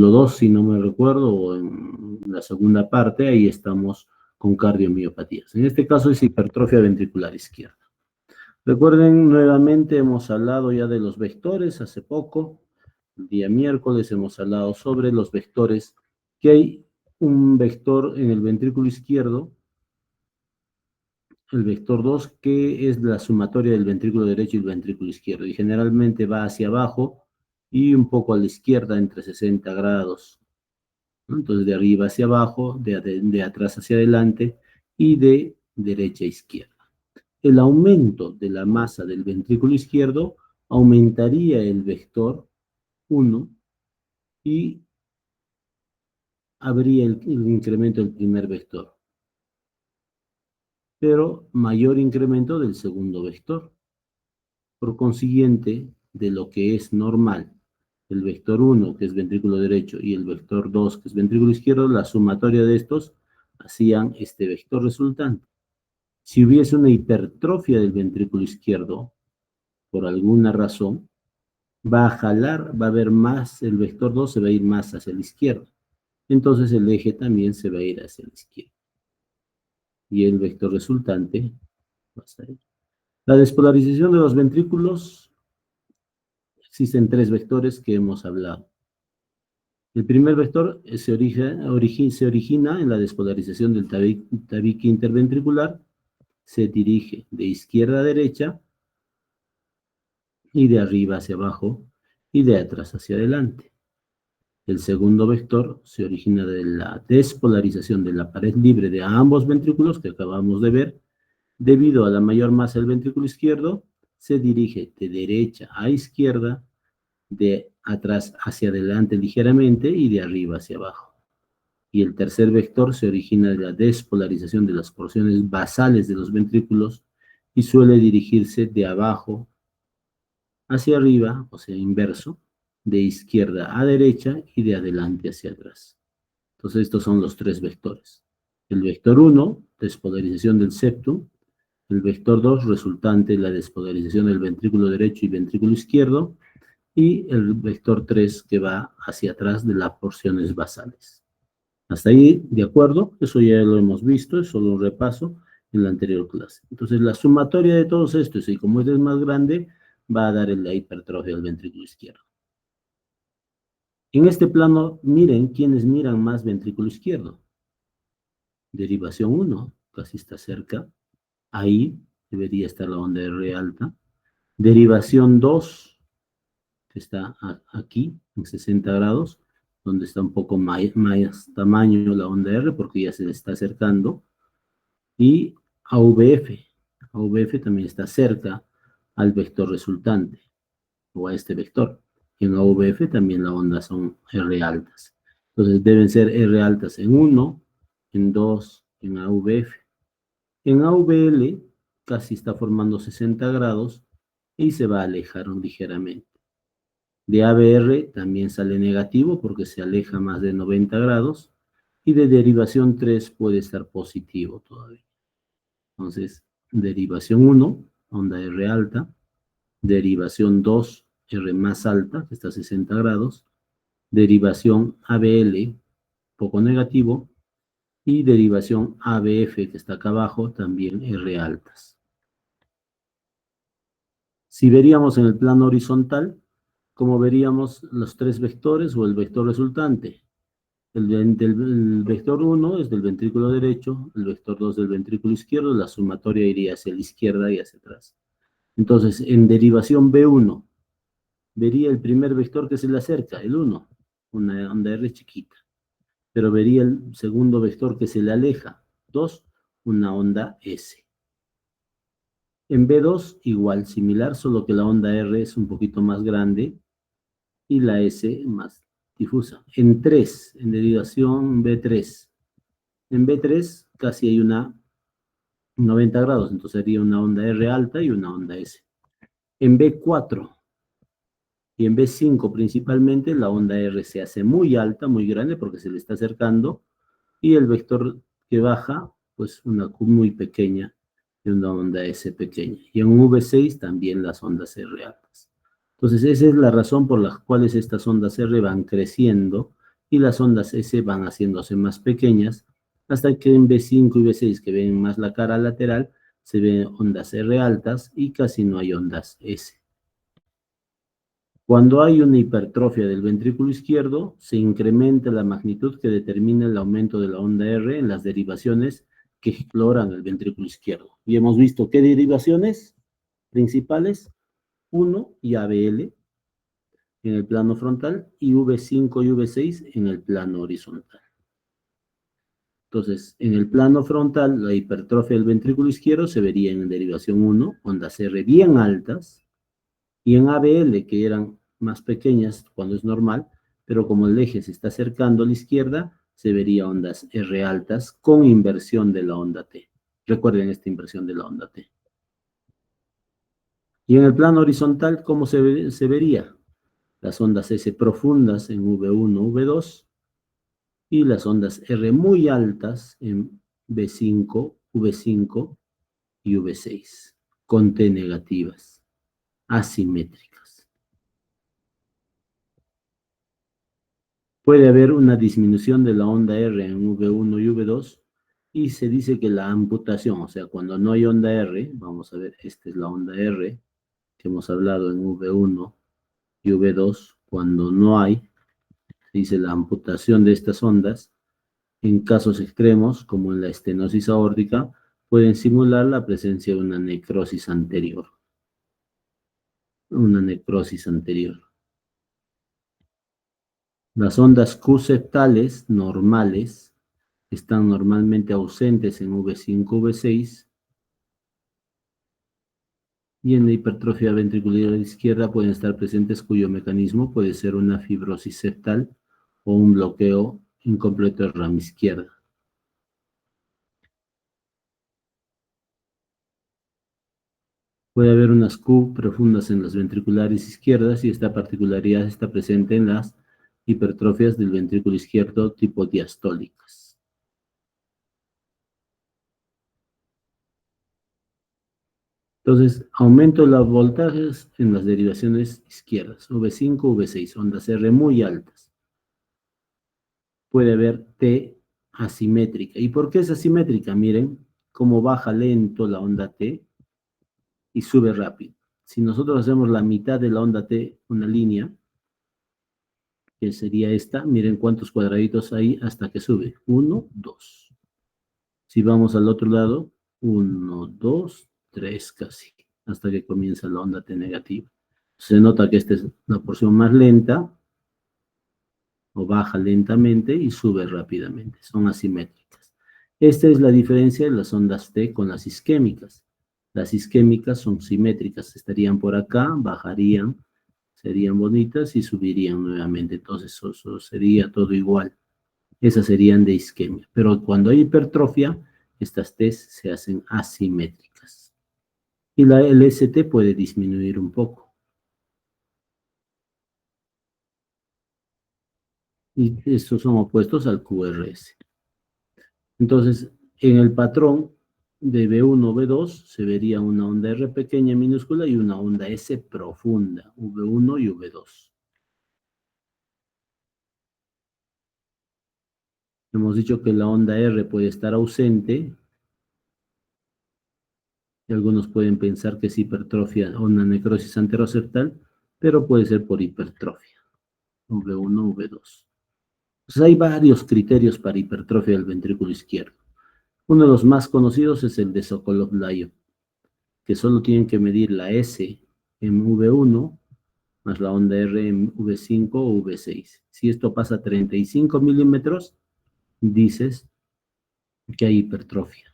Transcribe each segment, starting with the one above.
2, si no me recuerdo, o en la segunda parte, ahí estamos con cardiomiopatías. En este caso es hipertrofia ventricular izquierda. Recuerden, nuevamente hemos hablado ya de los vectores hace poco. El día miércoles hemos hablado sobre los vectores, que hay un vector en el ventrículo izquierdo, el vector 2, que es la sumatoria del ventrículo derecho y el ventrículo izquierdo, y generalmente va hacia abajo y un poco a la izquierda entre 60 grados. Entonces, de arriba hacia abajo, de atrás hacia adelante y de derecha a izquierda. El aumento de la masa del ventrículo izquierdo aumentaría el vector 1 y habría el incremento del primer vector, pero mayor incremento del segundo vector. Por consiguiente, de lo que es normal, el vector 1, que es ventrículo derecho, y el vector 2, que es ventrículo izquierdo, la sumatoria de estos hacían este vector resultante. Si hubiese una hipertrofia del ventrículo izquierdo, por alguna razón, va a jalar, va a haber más, el vector 2 se va a ir más hacia la izquierda. Entonces el eje también se va a ir hacia la izquierda. Y el vector resultante va a estar ahí. La despolarización de los ventrículos, existen 3 vectores que hemos hablado. El primer vector se origina en la despolarización del tabique interventricular, se dirige de izquierda a derecha y de arriba hacia abajo y de atrás hacia adelante. El segundo vector se origina de la despolarización de la pared libre de ambos ventrículos que acabamos de ver. Debido a la mayor masa del ventrículo izquierdo, se dirige de derecha a izquierda, de atrás hacia adelante ligeramente y de arriba hacia abajo. Y el tercer vector se origina de la despolarización de las porciones basales de los ventrículos y suele dirigirse de abajo hacia arriba, o sea, inverso, de izquierda a derecha y de adelante hacia atrás. Entonces, estos son los 3 vectores. El vector 1, despolarización del septum. El vector 2, resultante de la despolarización del ventrículo derecho y ventrículo izquierdo. Y el vector 3, que va hacia atrás de las porciones basales. Hasta ahí, ¿de acuerdo? Eso ya lo hemos visto, es solo un repaso en la anterior clase. Entonces, la sumatoria de todos estos, y como este es más grande, va a dar la hipertrofia del ventrículo izquierdo. En este plano, miren quiénes miran más ventrículo izquierdo. Derivación 1, casi está cerca. Ahí debería estar la onda R alta. Derivación 2, que está aquí, en 60 grados, donde está un poco más tamaño la onda R, porque ya se le está acercando. Y AVF. AVF también está cerca al vector resultante, o a este vector. En AVF también las ondas son R altas. Entonces deben ser R altas en 1, en 2, en AVF. En AVL casi está formando 60 grados y se va a alejar ligeramente. De ABR también sale negativo porque se aleja más de 90 grados. Y de derivación 3 puede estar positivo todavía. Entonces, derivación 1, onda R alta. Derivación 2, R más alta, que está a 60 grados. Derivación ABL, poco negativo. Y derivación ABF, que está acá abajo, también R altas. Si veríamos en el plano horizontal, como veríamos los 3 vectores o el vector resultante. El vector 1 es del ventrículo derecho, el vector 2 del ventrículo izquierdo, la sumatoria iría hacia la izquierda y hacia atrás. Entonces, en derivación B1, vería el primer vector que se le acerca, el 1, una onda R chiquita. Pero vería el segundo vector que se le aleja, 2, una onda S. En B2, igual, similar, solo que la onda R es un poquito más grande y la S más difusa. En 3, en derivación B3. En B3 casi hay una 90 grados, entonces sería una onda R alta y una onda S. En B4 y en B5 principalmente, la onda R se hace muy alta, muy grande, porque se le está acercando, y el vector que baja, pues una Q muy pequeña y una onda S pequeña. Y en V6 también las ondas R altas. Entonces, esa es la razón por las cuales estas ondas R van creciendo y las ondas S van haciéndose más pequeñas, hasta que en B5 y B6, que ven más la cara lateral, se ven ondas R altas y casi no hay ondas S. Cuando hay una hipertrofia del ventrículo izquierdo, se incrementa la magnitud que determina el aumento de la onda R en las derivaciones que exploran el ventrículo izquierdo. Y hemos visto qué derivaciones principales, 1 y ABL en el plano frontal y V5 y V6 en el plano horizontal. Entonces, en el plano frontal, la hipertrofia del ventrículo izquierdo se vería en derivación 1, ondas R bien altas, y en ABL, que eran más pequeñas cuando es normal, pero como el eje se está acercando a la izquierda, se vería ondas R altas con inversión de la onda T. Recuerden esta inversión de la onda T. Y en el plano horizontal, ¿cómo se vería? Las ondas S profundas en V1, V2, y las ondas R muy altas en B5, V5 y V6, con T negativas, asimétricas. Puede haber una disminución de la onda R en V1 y V2, y se dice que la amputación, o sea, cuando no hay onda R, vamos a ver, esta es la onda R, que hemos hablado en V1 y V2, cuando no hay, se dice la amputación de estas ondas, en casos extremos, como en la estenosis aórtica, pueden simular la presencia de una necrosis anterior. Una necrosis anterior. Las ondas Q septales normales están normalmente ausentes en V5, V6, y en la hipertrofia ventricular izquierda pueden estar presentes, cuyo mecanismo puede ser una fibrosis septal o un bloqueo incompleto de rama izquierda. Puede haber unas Q profundas en las ventriculares izquierdas, y esta particularidad está presente en las hipertrofias del ventrículo izquierdo tipo diastólicas. Entonces, aumento de los voltajes en las derivaciones izquierdas, V5, V6, ondas R muy altas. Puede haber T asimétrica. ¿Y por qué es asimétrica? Miren cómo baja lento la onda T y sube rápido. Si nosotros hacemos la mitad de la onda T, una línea, que sería esta, miren cuántos cuadraditos hay hasta que sube. 1, 2. Si vamos al otro lado, 1, 2, 3 casi, hasta que comienza la onda T negativa. Se nota que esta es una porción más lenta, o baja lentamente y sube rápidamente. Son asimétricas. Esta es la diferencia de las ondas T con las isquémicas. Las isquémicas son simétricas, estarían por acá, bajarían, serían bonitas y subirían nuevamente. Entonces eso sería todo igual. Esas serían de isquemia. Pero cuando hay hipertrofia, estas T se hacen asimétricas. Y la LST puede disminuir un poco. Y estos son opuestos al QRS. Entonces, en el patrón de B1, B2, se vería una onda R pequeña minúscula y una onda S profunda, V1 y V2. Hemos dicho que la onda R puede estar ausente, y algunos pueden pensar que es hipertrofia o una necrosis anteroseptal, pero puede ser por hipertrofia, V1, V2. Entonces hay varios criterios para hipertrofia del ventrículo izquierdo. Uno de los más conocidos es el de Sokolov-Lyon, que solo tienen que medir la S en V1 más la onda R en V5 o V6. Si esto pasa a 35 milímetros, dices que hay hipertrofia.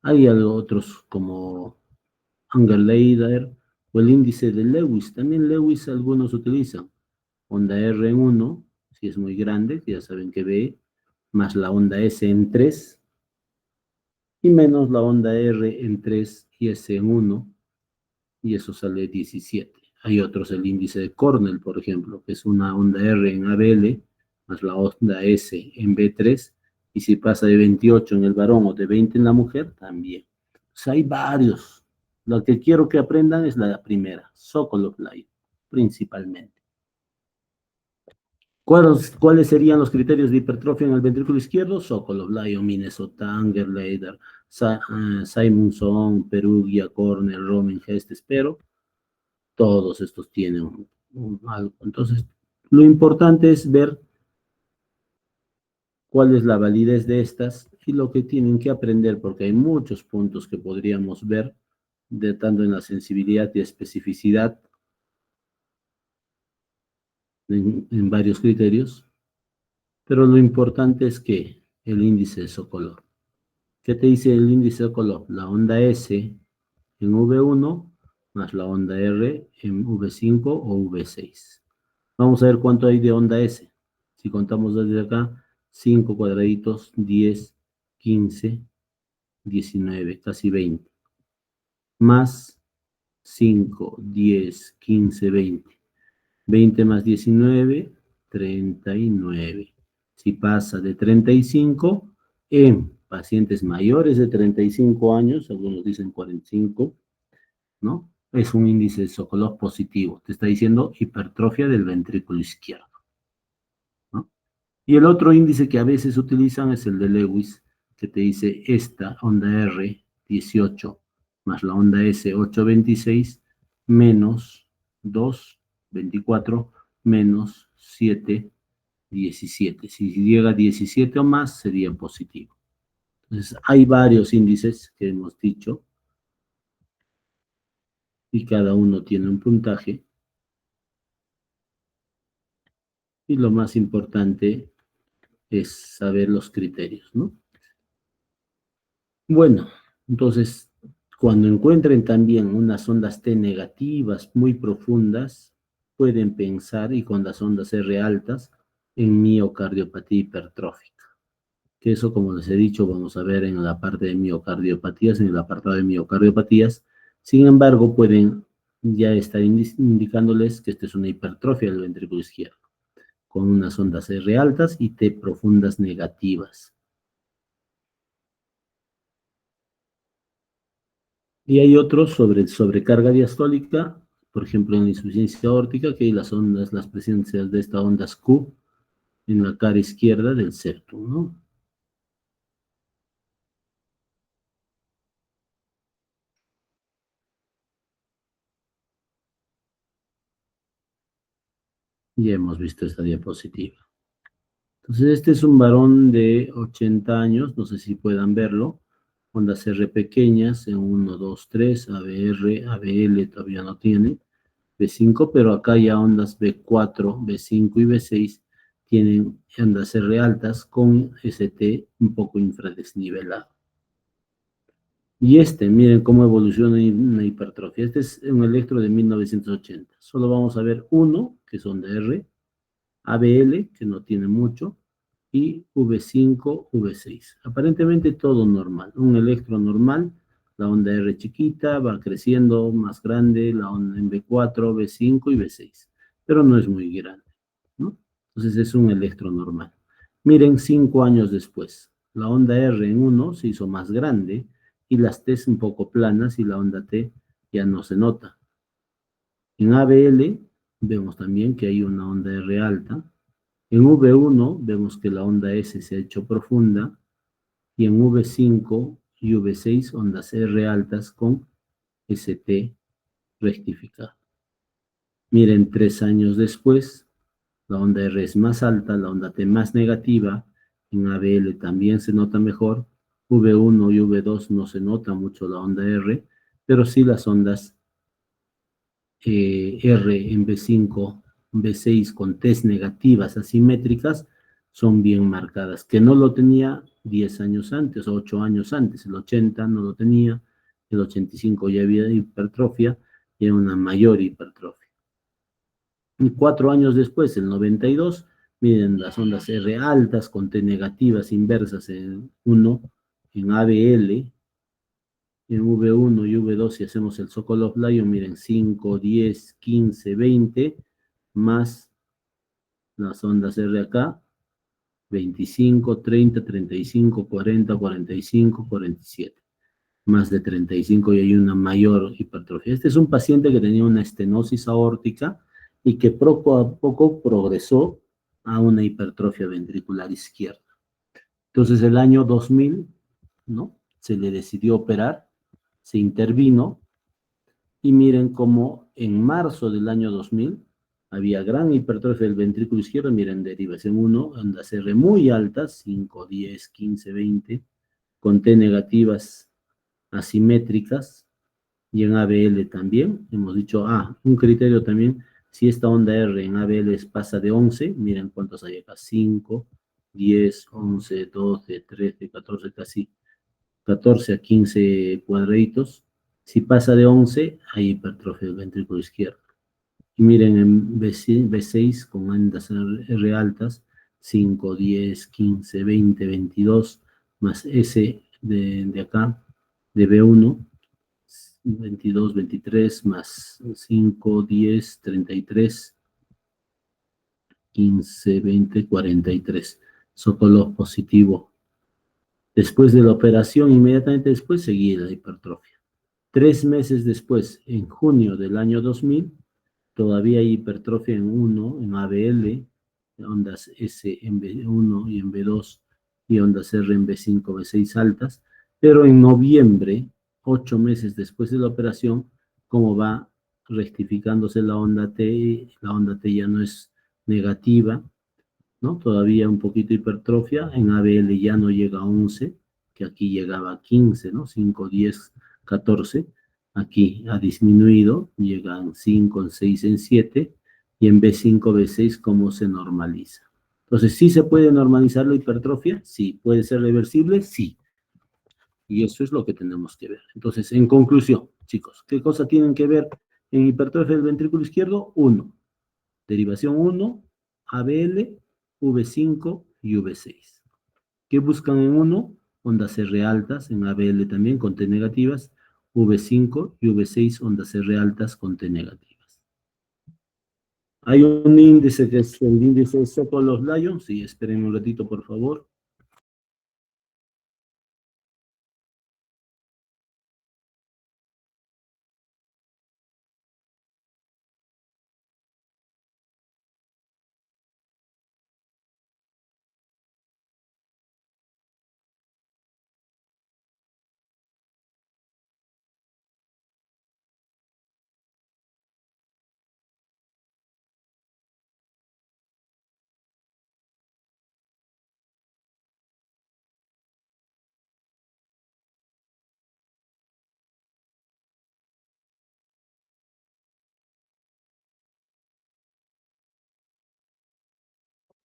Hay otros como Unger-Leder o el índice de Lewis. También Lewis algunos utilizan. Onda R en 1, si es muy grande, ya saben que ve, más la onda S en 3, y menos la onda R en 3 y S en 1, y eso sale 17. Hay otros, el índice de Cornell, por ejemplo, que es una onda R en ABL, más la onda S en B3, y si pasa de 28 en el varón o de 20 en la mujer, también. O sea, hay varios. Lo que quiero que aprendan es la primera, Sokolov-Lyon, principalmente. ¿Cuáles serían los criterios de hipertrofia en el ventrículo izquierdo? Sokolov, Lyon, Minnesota, Anger, Leider, Simonson, Perugia, Cornell, Roman, Hestes, pero todos estos tienen algo. Entonces, lo importante es ver cuál es la validez de estas y lo que tienen que aprender, porque hay muchos puntos que podríamos ver, tanto en la sensibilidad y especificidad, en varios criterios, pero lo importante es que el índice de Sokolov. ¿Qué te dice el índice de Sokolov? La onda S en V1 más la onda R en V5 o V6. Vamos a ver cuánto hay de onda S. Si contamos desde acá, 5 cuadraditos, 10, 15, 19, casi 20. Más 5, 10, 15, 20. 20 más 19, 39. Si pasa de 35 en pacientes mayores de 35 años, algunos dicen 45, ¿no? Es un índice de Sokolov positivo. Te está diciendo hipertrofia del ventrículo izquierdo, ¿no? Y el otro índice que a veces utilizan es el de Lewis, que te dice esta onda R 18 más la onda S 826 menos 2, 24 menos 7, 17. Si llega a 17 o más, sería positivo. Entonces, hay varios índices que hemos dicho y cada uno tiene un puntaje. Y lo más importante es saber los criterios, ¿no? Bueno, entonces, cuando encuentren también unas ondas T negativas muy profundas, pueden pensar, y con las ondas R altas, en miocardiopatía hipertrófica. Que eso, como les he dicho, vamos a ver en la parte de miocardiopatías, en el apartado de miocardiopatías. Sin embargo, pueden ya estar indicándoles que esta es una hipertrofia del ventrículo izquierdo, con unas ondas R altas y T profundas negativas. Y hay otros sobre sobrecarga diastólica, por ejemplo, en la insuficiencia aórtica, que hay las ondas, las presencias de estas ondas Q en la cara izquierda del septum, ¿no? Ya hemos visto esta diapositiva. Entonces, este es un varón de 80 años, no sé si puedan verlo, ondas R pequeñas en 1, 2, 3, ABR, ABL todavía no tiene, B5, pero acá ya ondas B4, B5 y B6 tienen ondas R altas con ST un poco infradesnivelado. Y miren cómo evoluciona una hipertrofia. Este es un electro de 1980. Solo vamos a ver uno, que son de R, ABL, que no tiene mucho, y V5, V6. Aparentemente todo normal. Un electro normal, la onda R chiquita, va creciendo más grande, la onda en V4, V5 y V6. Pero no es muy grande, ¿no? Entonces es un electro normal. Miren, 5 años después, la onda R en 1 se hizo más grande y las T un poco planas y la onda T ya no se nota. En ABL vemos también que hay una onda R alta. En V1 vemos que la onda S se ha hecho profunda y en V5 y V6 ondas R altas con ST rectificada. Miren, 3 años después, la onda R es más alta, la onda T más negativa, en ABL también se nota mejor, V1 y V2 no se nota mucho la onda R, pero sí las ondas R en B5, B6 con T's negativas asimétricas son bien marcadas, que no lo tenía 10 años antes, 8 años antes, el 80 no lo tenía, el 85 ya había hipertrofia, y era una mayor hipertrofia. Y 4 años después, el 92, miren las ondas R altas con T negativas inversas en 1, en ABL, en V1 y V2, si hacemos el Sokolov-Lyon, miren, 5, 10, 15, 20, más las ondas R acá, 25, 30, 35, 40, 45, 47. Más de 35 y hay una mayor hipertrofia. Este es un paciente que tenía una estenosis aórtica y que poco a poco progresó a una hipertrofia ventricular izquierda. Entonces, el año 2000, ¿no? Se le decidió operar, se intervino, y miren cómo en marzo del año 2000 había gran hipertrofia del ventrículo izquierdo, miren, derivación 1, ondas R muy altas, 5, 10, 15, 20, con T negativas asimétricas, y en ABL también, hemos dicho, un criterio también, si esta onda R en ABL pasa de 11, miren cuántos hay acá, 5, 10, 11, 12, 13, 14, casi 14 a 15 cuadraditos. Si pasa de 11, hay hipertrofia del ventrículo izquierdo. Y miren, en B6 con ondas R altas, 5, 10, 15, 20, 22, más S de acá, de B1, 22, 23, más 5, 10, 33, 15, 20, 43. Sokolov positivo. Después de la operación, inmediatamente después, seguía la hipertrofia. 3 meses después, en junio del año 2000, todavía hay hipertrofia en 1, en ABL, ondas S en B1 y en B2, y ondas R en B5, B6 altas, pero en noviembre, 8 meses después de la operación, como va rectificándose la onda T ya no es negativa, ¿no? Todavía un poquito de hipertrofia, en ABL ya no llega a 11, que aquí llegaba a 15, ¿no? 5, 10, 14, aquí ha disminuido, llega en 5, en 6, en 7, y en B5, B6, ¿cómo se normaliza? Entonces, ¿sí se puede normalizar la hipertrofia? Sí. ¿Puede ser reversible? Sí. Y eso es lo que tenemos que ver. Entonces, en conclusión, chicos, ¿qué cosa tienen que ver en hipertrofia del ventrículo izquierdo? 1, derivación 1, ABL, V5 y V6. ¿Qué buscan en 1? Ondas R altas, en ABL también con T negativas, V5 y V6 ondas R altas con T negativas. ¿Hay un índice que es el índice de Sokolov-Lyon? Sí, esperen un ratito, por favor.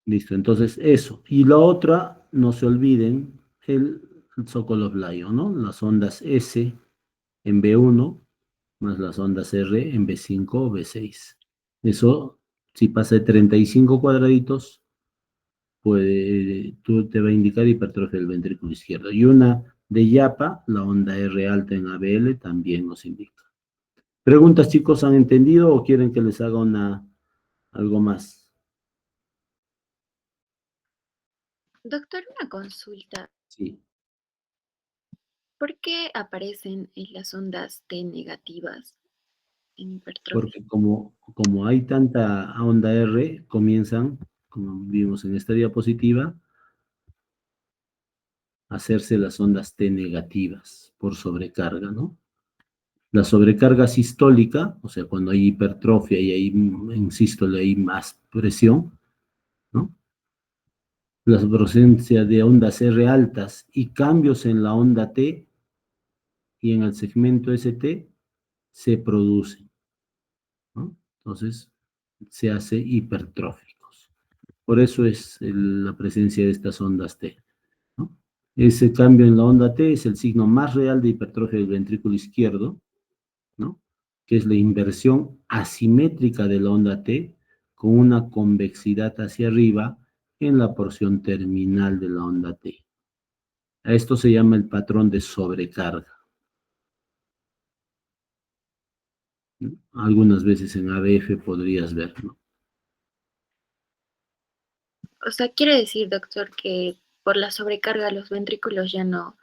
Listo, entonces eso. Y la otra, no se olviden, el Sokolov-Lyon, ¿no? Las ondas S en B1 más las ondas R en B5 o B6. Eso, si pasa de 35 cuadraditos, te va a indicar hipertrofia del ventrículo izquierdo. Y una de YAPA, la onda R alta en ABL, también nos indica. ¿Preguntas, chicos, han entendido o quieren que les haga algo más? Doctor, una consulta. Sí. ¿Por qué aparecen las ondas T negativas en hipertrofia? Porque como hay tanta onda R, comienzan, como vimos en esta diapositiva, a hacerse las ondas T negativas por sobrecarga, ¿no? La sobrecarga sistólica, o sea, cuando hay hipertrofia y hay, en sístole hay más presión, ¿no? La presencia de ondas R altas y cambios en la onda T y en el segmento ST se producen, ¿no? Entonces, se hace hipertróficos. Por eso es la presencia de estas ondas T, ¿no? Ese cambio en la onda T es el signo más real de hipertrofia del ventrículo izquierdo, ¿no? Que es la inversión asimétrica de la onda T con una convexidad hacia arriba en la porción terminal de la onda T. A esto se llama el patrón de sobrecarga, ¿no? Algunas veces en ABF podrías ver, ¿no? O sea, quiere decir, doctor, que por la sobrecarga los ventrículos ya no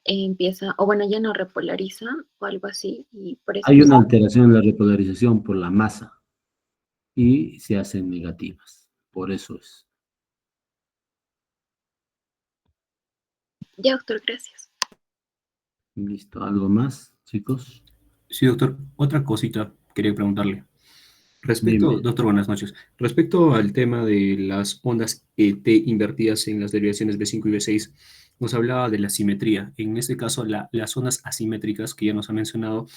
empiezan, o bueno, ya no repolarizan o algo así, y por eso Hay una alteración en la repolarización por la masa y se hacen negativas. Por eso es. Ya, doctor, gracias. ¿Listo? ¿Algo más, chicos? Sí, doctor. Otra cosita quería preguntarle. Respecto, Dime. doctor, buenas noches. Respecto al tema de las ondas T invertidas en las derivaciones B5 y B6, nos hablaba de la simetría. En este caso, las ondas asimétricas que ya nos ha mencionado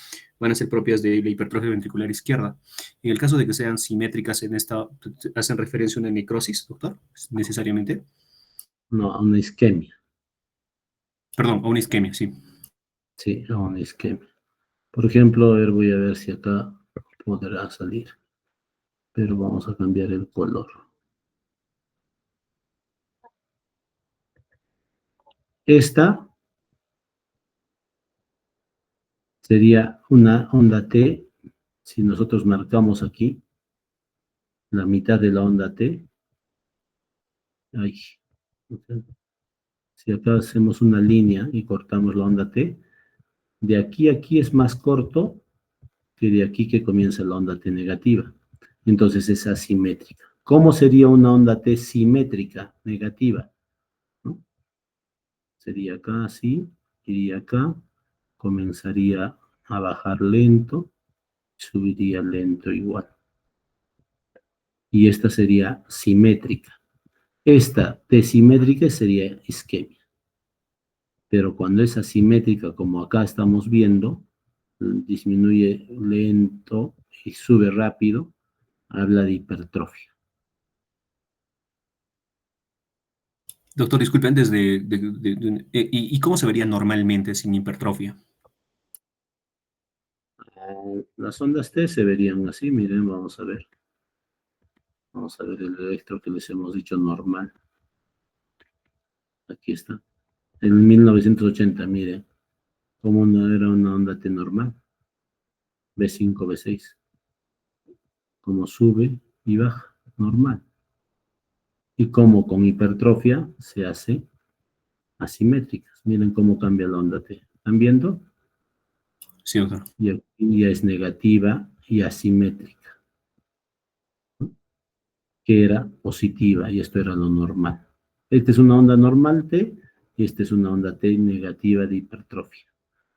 van a ser propias de la hipertrofia ventricular izquierda. En el caso de que sean simétricas en esta, ¿hacen referencia a una necrosis, doctor? Necesariamente. No, a una isquemia. Perdón, a una isquemia, sí. Sí, a una isquemia. Por ejemplo, a ver, voy a ver si acá podrá salir. Pero vamos a cambiar el color. Esta sería una onda T. Si nosotros marcamos aquí la mitad de la onda T, ay, si acá hacemos una línea y cortamos la onda T, de aquí a aquí es más corto que de aquí que comienza la onda T negativa. Entonces es asimétrica. ¿Cómo sería una onda T simétrica negativa? ¿No? Sería acá así, iría acá, comenzaría a bajar lento, subiría lento igual. Y esta sería simétrica. Esta T simétrica sería isquemia. Pero cuando es asimétrica, como acá estamos viendo, disminuye lento y sube rápido, habla de hipertrofia. Doctor, disculpe, antes ¿y cómo se vería normalmente sin hipertrofia? Las ondas T se verían así, miren, vamos a ver. Vamos a ver el electro que les hemos dicho normal. Aquí está. En 1980, miren, como era una onda T normal. B5, B6. Como sube y baja, normal. Y como con hipertrofia se hace asimétricas. Miren cómo cambia la onda T. ¿Están viendo? Sí, doctor. Y aquí ya es negativa y asimétrica, ¿no? Que era positiva y esto era lo normal. Esta es una onda normal T y esta es una onda T negativa de hipertrofia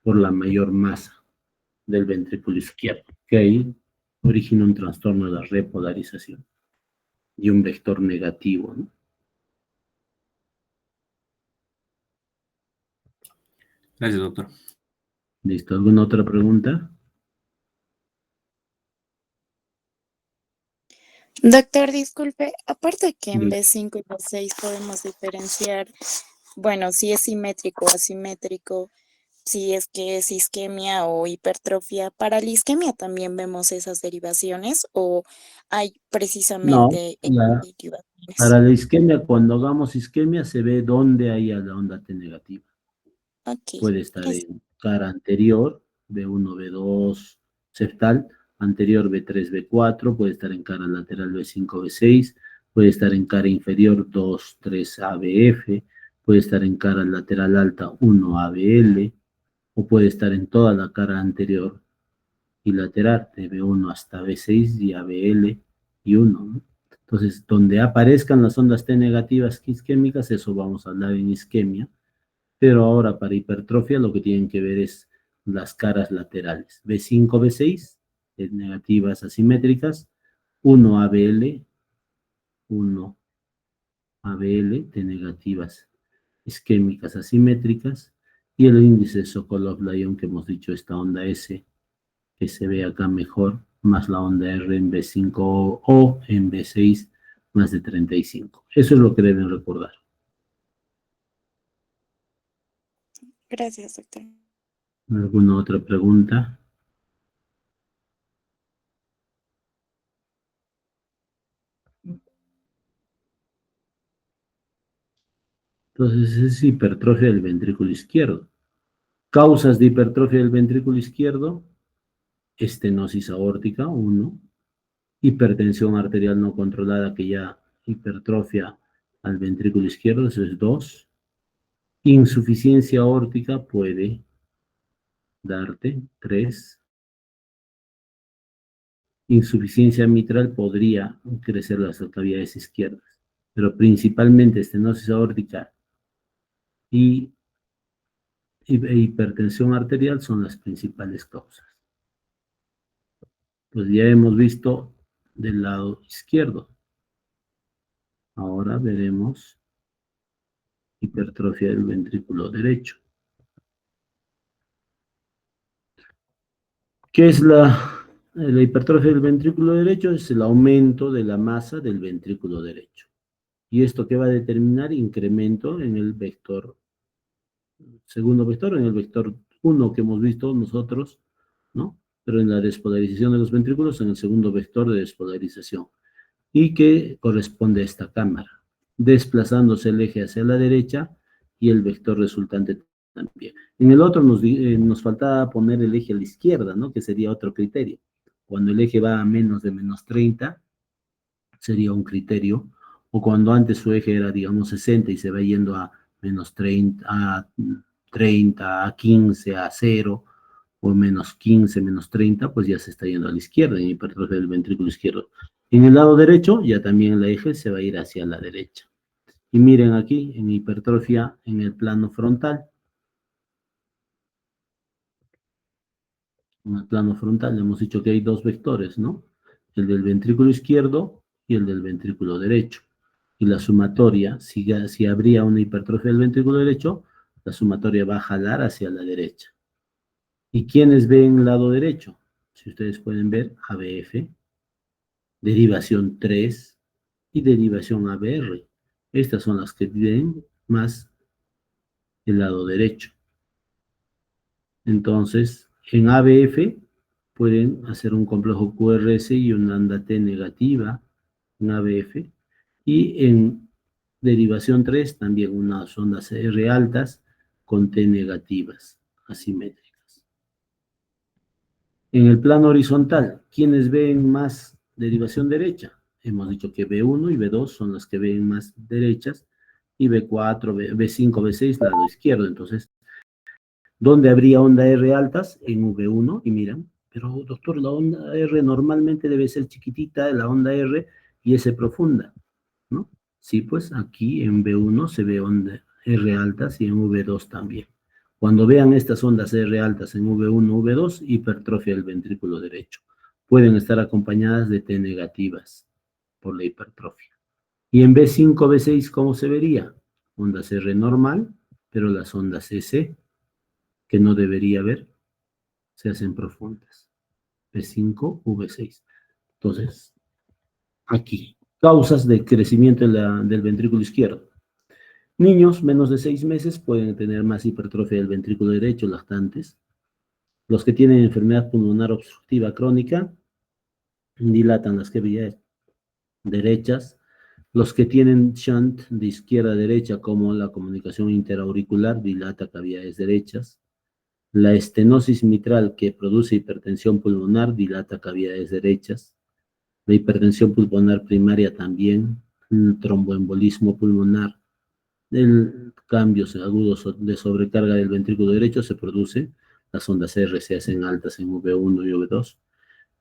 por la mayor masa del ventrículo izquierdo, que ahí origina un trastorno de la repolarización y un vector negativo, ¿no? Gracias, doctor. ¿Listo? ¿Alguna otra pregunta? Doctor, disculpe, aparte que en Sí. B5 y B6 podemos diferenciar, bueno, si es simétrico o asimétrico, si es que es isquemia o hipertrofia, ¿para la isquemia también vemos esas derivaciones o hay No, precisamente para derivaciones? la isquemia, cuando hagamos isquemia, se ve dónde hay a la onda T negativa. Ok, Puede estar gracias. en cara anterior, B1, B2, septal, anterior B3, B4, puede estar en cara lateral B5, B6, puede estar en cara inferior 2, 3, ABF, puede estar en cara lateral alta 1, ABL, o puede estar en toda la cara anterior y lateral, de B1 hasta B6 y ABL y 1, ¿no? Entonces, donde aparezcan las ondas T negativas isquémicas, eso vamos a hablar en isquemia, pero ahora para hipertrofia lo que tienen que ver es las caras laterales. B5, B6, negativas asimétricas, 1 ABL, 1 ABL de negativas isquémicas asimétricas, y el índice de Sokolov-Lyon que hemos dicho, esta onda S, que se ve acá mejor, más la onda R en B5 o en B6, más de 35. Eso es lo que deben recordar. Gracias, doctor. ¿Alguna otra pregunta? Entonces es hipertrofia del ventrículo izquierdo. Causas de hipertrofia del ventrículo izquierdo: estenosis aórtica, 1, hipertensión arterial no controlada, que ya hipertrofia al ventrículo izquierdo, eso es 2, insuficiencia aórtica puede darte, 3, insuficiencia mitral podría crecer las cavidades izquierdas, pero principalmente estenosis aórtica y hipertensión arterial son las principales causas. Pues ya hemos visto del lado izquierdo. Ahora veremos hipertrofia del ventrículo derecho. ¿Qué es la hipertrofia del ventrículo derecho? Es el aumento de la masa del ventrículo derecho. ¿Y esto qué va a determinar? Incremento en el vector, segundo vector, en el vector 1 que hemos visto nosotros, ¿no? Pero en la despolarización de los ventrículos, en el segundo vector de despolarización. Y que corresponde a esta cámara, desplazándose el eje hacia la derecha y el vector resultante también. En el otro nos faltaba poner el eje a la izquierda, ¿no? Que sería otro criterio. Cuando el eje va a menos de menos 30, sería un criterio, o cuando antes su eje era, digamos, 60 y se va yendo a menos 30, a 15, a 0, o menos 15, menos 30, pues ya se está yendo a la izquierda, en hipertrofia del ventrículo izquierdo. En el lado derecho, ya también el eje se va a ir hacia la derecha. Y miren aquí, en hipertrofia, en el plano frontal. En el plano frontal hemos dicho que hay dos vectores, ¿no? El del ventrículo izquierdo y el del ventrículo derecho. Y la sumatoria, si habría una hipertrofia del ventrículo derecho, la sumatoria va a jalar hacia la derecha. ¿Y quiénes ven el lado derecho? Si ustedes pueden ver, ABF, derivación 3 y derivación ABR. Estas son las que ven más el lado derecho. Entonces, en ABF pueden hacer un complejo QRS y una anda T negativa en ABF. Y en derivación 3 también unas ondas R altas con T negativas, asimétricas. En el plano horizontal, ¿quiénes ven más derivación derecha? Hemos dicho que B1 y B2 son las que ven más derechas, y B4, B5, B6, lado izquierdo. Entonces, ¿dónde habría onda R altas? En V1, y miran, pero doctor, la onda R normalmente debe ser chiquitita, la onda R, y S profunda, ¿no? Sí, pues aquí en V1 se ve onda R altas y en V2 también. Cuando vean estas ondas R altas en V1, V2, hipertrofia del ventrículo derecho. Pueden estar acompañadas de T negativas por la hipertrofia. Y en B5, B6, ¿cómo se vería? Ondas R normal, pero las ondas S, que no debería haber, se hacen profundas. B5, V6. Entonces, aquí, causas de crecimiento del ventrículo izquierdo. Niños menos de 6 meses pueden tener más hipertrofia del ventrículo derecho, lactantes. Los que tienen enfermedad pulmonar obstructiva crónica dilatan las cavidades derechas. Los que tienen shunt de izquierda a derecha, como la comunicación interauricular, dilata cavidades derechas. La estenosis mitral, que produce hipertensión pulmonar, dilata cavidades derechas. La hipertensión pulmonar primaria también, el tromboembolismo pulmonar, el cambios agudos de sobrecarga del ventrículo derecho se produce, las ondas R se hacen altas en V1 y V2.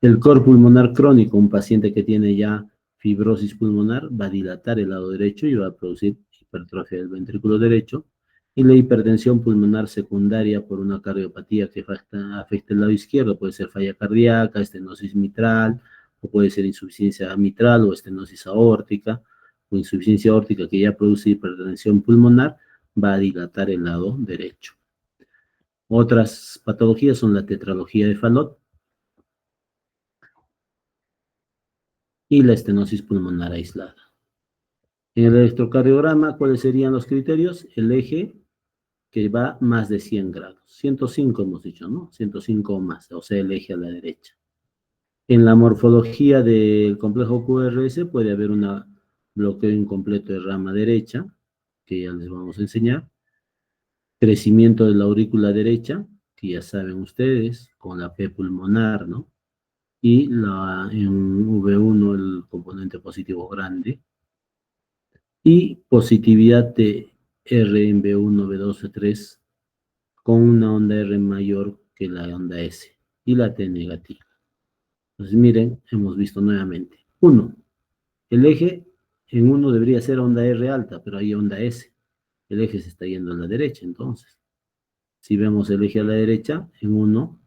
El cor pulmonar crónico, un paciente que tiene ya fibrosis pulmonar, va a dilatar el lado derecho y va a producir hipertrofia del ventrículo derecho. Y la hipertensión pulmonar secundaria por una cardiopatía que afecta el lado izquierdo, puede ser falla cardíaca, estenosis mitral, o puede ser insuficiencia mitral o estenosis aórtica, o insuficiencia aórtica que ya produce hipertensión pulmonar, va a dilatar el lado derecho. Otras patologías son la tetralogía de Fallot y la estenosis pulmonar aislada. En el electrocardiograma, ¿cuáles serían los criterios? El eje que va más de 100 grados. 105 hemos dicho, ¿no? 105 o más, o sea, el eje a la derecha. En la morfología del complejo QRS puede haber un bloqueo incompleto de rama derecha, que ya les vamos a enseñar. Crecimiento de la aurícula derecha, que ya saben ustedes, con la P pulmonar, ¿no? Y en V1 el componente positivo grande. Y positividad de R en B1, B2, B3, con una onda R mayor que la onda S, y la T negativa. Entonces, miren, hemos visto nuevamente. 1. El eje en 1 debería ser onda R alta, pero hay onda S. El eje se está yendo a la derecha, entonces. Si vemos el eje a la derecha, en 1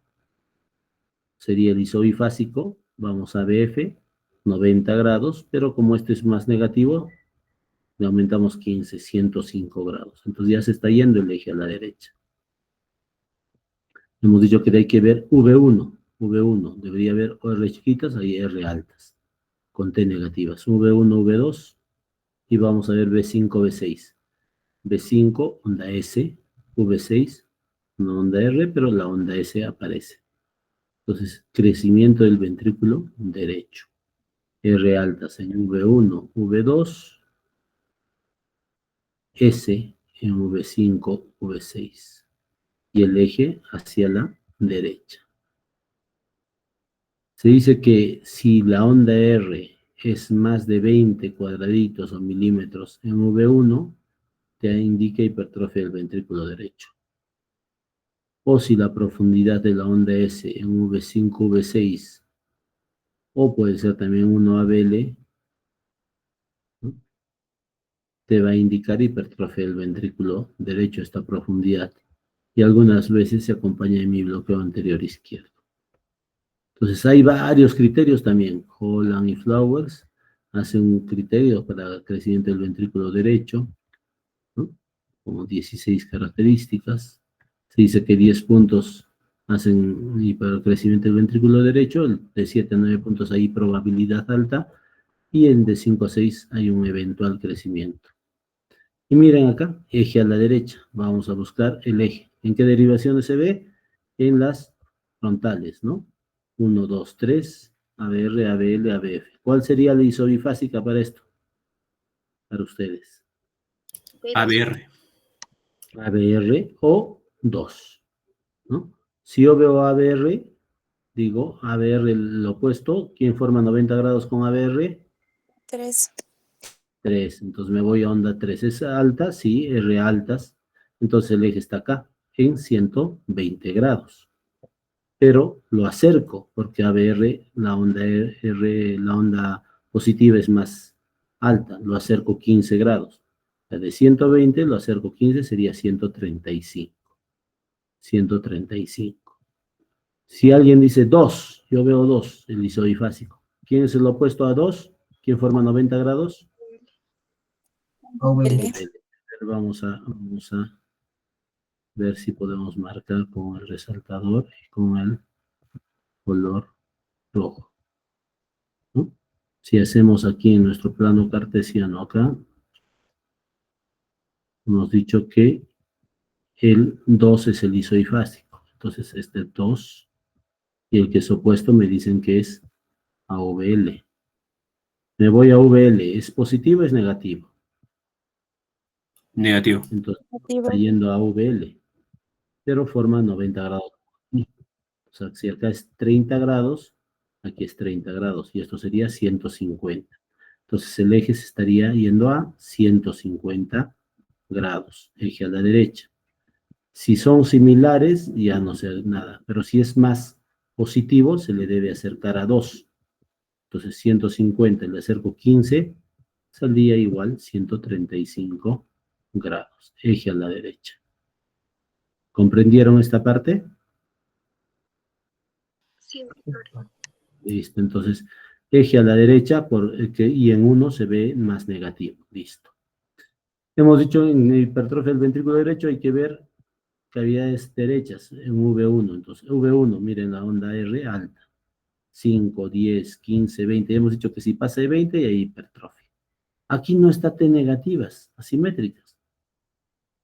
sería el isobifásico, vamos a BF, 90 grados, pero como este es más negativo, le aumentamos 15, 105 grados. Entonces ya se está yendo el eje a la derecha. Hemos dicho que hay que ver V1. V1, debería haber R chiquitas, hay R altas, con T negativas. V1, V2, y vamos a ver B5, B6. B5, onda S, V6, una onda R, pero la onda S aparece. Entonces, crecimiento del ventrículo derecho. R altas en V1, V2, S en V5, V6. Y el eje hacia la derecha. Se dice que si la onda R es más de 20 cuadraditos o milímetros en V1, te indica hipertrofia del ventrículo derecho. O si la profundidad de la onda S en V5, V6, o puede ser también 1 ABL, ¿no?, te va a indicar hipertrofia del ventrículo derecho, esta profundidad. Y algunas veces se acompaña de mi bloqueo anterior izquierdo. Entonces hay varios criterios también. Holland y Flowers hacen un criterio para el crecimiento del ventrículo derecho, ¿no?, como 16 características. Se dice que 10 puntos hacen y para el crecimiento del ventrículo derecho, de 7 a 9 puntos hay probabilidad alta, y en de 5 a 6 hay un eventual crecimiento. Y miren acá, eje a la derecha, vamos a buscar el eje. ¿En qué derivaciones se ve? En las frontales, ¿no? 1, 2, 3, ABR, ABL, ABF. ¿Cuál sería la isobifásica para esto? Para ustedes. ABR. ABR o 2, ¿no? Si yo veo ABR, digo, ABR el opuesto, ¿quién forma 90 grados con ABR? 3. 3, entonces me voy a onda 3. ¿Es alta? Sí, R altas. Entonces el eje está acá, en 120 grados. Pero lo acerco, porque ABR, la onda R, la onda positiva es más alta. Lo acerco 15 grados. La de 120 lo acerco 15, sería 135. 135. Si alguien dice 2, yo veo 2, el isodifásico. ¿Quién es el opuesto a 2? ¿Quién forma 90 grados? L. Vamos a ver si podemos marcar con el resaltador y con el color rojo, ¿no? Si hacemos aquí en nuestro plano cartesiano acá, hemos dicho que el 2 es el isodifásico. Entonces este 2 y el que es opuesto me dicen que es AVL. Me voy a VL, ¿es positivo o es negativo? Negativo. Entonces está yendo a VL, pero forma 90 grados. O sea, si acá es 30 grados, aquí es 30 grados, y esto sería 150. Entonces el eje se estaría yendo a 150 grados, eje a la derecha. Si son similares, ya no sé nada, pero si es más positivo, se le debe acercar a 2. Entonces 150, le acerco 15, saldría igual 135 grados, eje a la derecha. ¿Comprendieron esta parte? Sí, doctor. Listo, entonces eje a la derecha y en 1 se ve más negativo. Listo. Hemos dicho en hipertrofia del ventrículo derecho hay que ver cavidades derechas en V1. Entonces, V1, miren la onda R alta. 5, 10, 15, 20. Hemos dicho que si pasa de 20 hay hipertrofia. Aquí no está T negativas, asimétricas.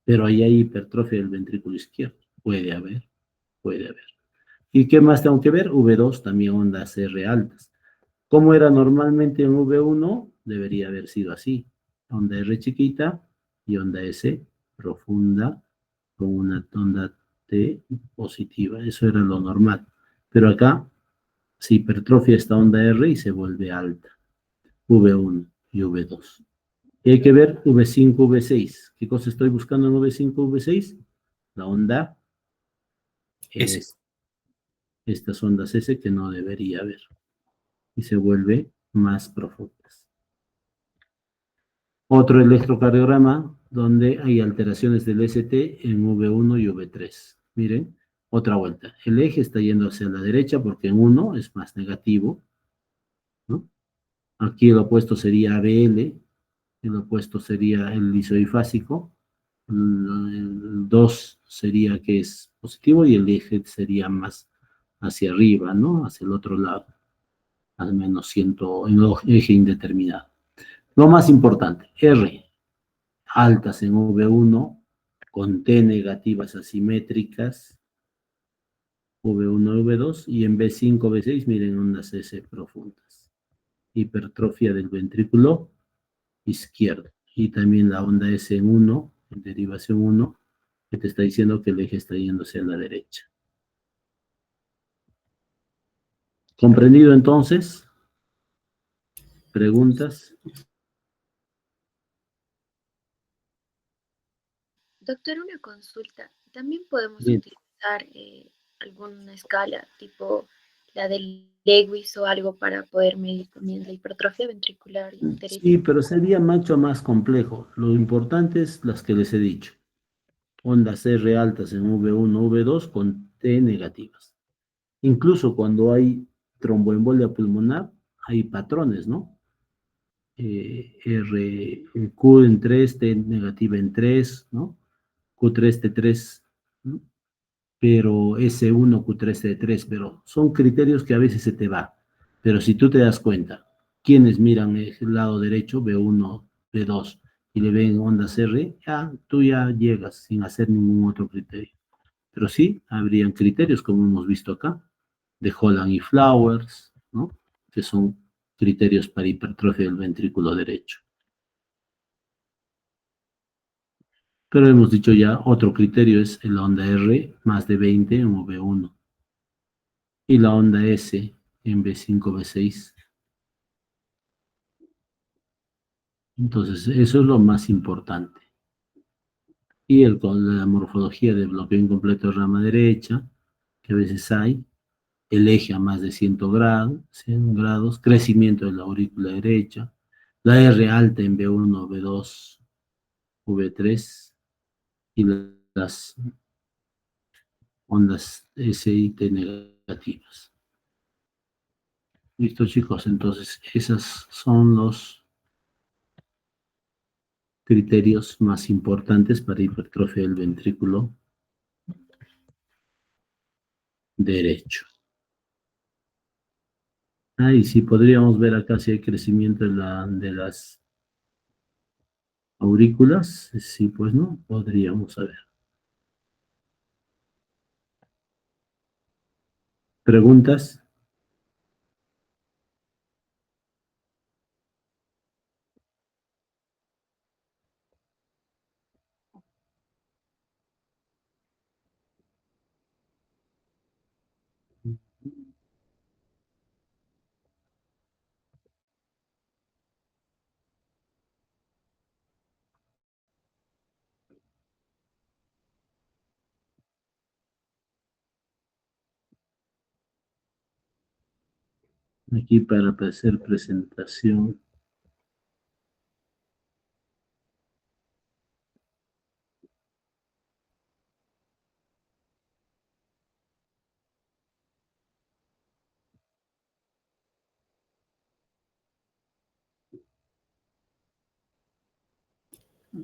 Pero ahí hay hipertrofia del ventrículo izquierdo. Puede haber, puede haber. ¿Y qué más tengo que ver? V2, también ondas R altas. ¿Cómo era normalmente en V1? Debería haber sido así. Onda R chiquita y onda S profunda con una onda T positiva. Eso era lo normal. Pero acá se hipertrofia esta onda R y se vuelve alta. V1 y V2. Y hay que ver V5, V6. ¿Qué cosa estoy buscando en V5, V6? La onda S. S. Estas ondas S que no debería haber. y se vuelve más profundas. Otro electrocardiograma donde hay alteraciones del ST en V1 y V3. Miren, otra vuelta. El eje está yendo hacia la derecha porque en 1 es más negativo, ¿no? Aquí el opuesto sería ABL, el opuesto sería el isoifásico, el 2 sería que es positivo y el eje sería más hacia arriba, ¿no? Hacia el otro lado, al menos siento en el eje indeterminado. Lo más importante, R, altas en V1, con T negativas asimétricas, V1 y V2, y en V5, V6, miren ondas S profundas. Hipertrofia del ventrículo izquierdo. Y también la onda S en 1, en derivación 1, que te está diciendo que el eje está yéndose a la derecha. ¿Comprendido entonces? ¿Preguntas? Doctor, una consulta. También podemos Bien. utilizar alguna escala, tipo la del Lewis o algo para poder medir también la hipertrofia ventricular derecha. Sí, pero sería mucho más complejo. Lo importante es las que les he dicho. Ondas R altas en V1, V2 con T negativas. Incluso cuando hay tromboembolia pulmonar, hay patrones, ¿no? Q en 3, T negativa en 3, ¿no? Q3, T3, ¿no? Pero S1, Q3, T3, pero son criterios que a veces se te va. Pero si tú te das cuenta, quienes miran el lado derecho, B1, B2, y le ven ondas R, ya, tú ya llegas sin hacer ningún otro criterio. Pero sí, habrían criterios, como hemos visto acá, de Holland y Flowers, ¿no? Que son criterios para hipertrofia del ventrículo derecho. Pero hemos dicho ya, otro criterio es la onda R más de 20 en V1 y la onda S en B5, B6. Entonces, eso es lo más importante. Y con la morfología de bloqueo incompleto de rama derecha, que a veces hay, el eje a más de 100 grados, crecimiento de la aurícula derecha, la R alta en B1, B2, V3 y las ondas S y T negativas. Listo, chicos, entonces esos son los criterios más importantes para hipertrofia del ventrículo derecho. Y sí, podríamos ver acá si hay crecimiento de las aurículas. Sí, pues no, podríamos saber. ¿Preguntas? Aquí para hacer presentación.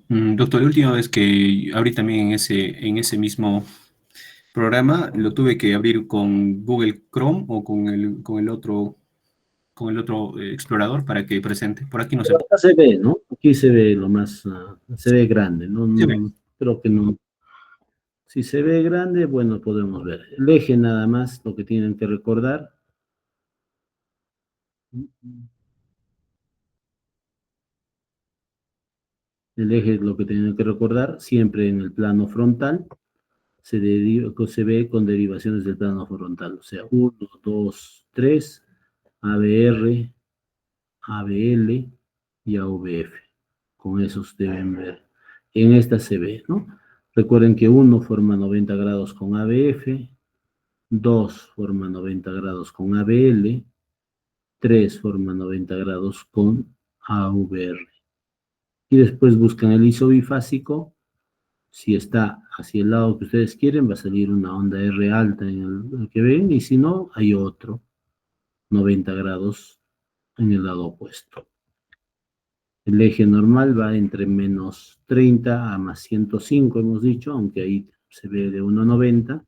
Doctor, la última vez que abrí también en ese mismo programa, lo tuve que abrir con Google Chrome o con el otro explorador para que presente. Por aquí no se Pero acá se ve, ¿no? Aquí se ve lo más, se ve grande, ¿no? ve. Creo que no. Si se ve grande, bueno, podemos ver. El eje nada más, lo que tienen que recordar. El eje es lo que tienen que recordar, siempre en el plano frontal, se ve con derivaciones del plano frontal, o sea, 1, 2, 3, ABR, ABL y AVF. Con esos deben ver. En esta se ve, ¿no? Recuerden que 1 forma 90 grados con ABF, 2 forma 90 grados con ABL, 3 forma 90 grados con AVR. Y después buscan el isobifásico. Si está hacia el lado que ustedes quieren, va a salir una onda R alta en el que ven, y si no, hay otro 90 grados en el lado opuesto. El eje normal va entre menos 30 a más 105, hemos dicho, aunque ahí se ve de 1,90.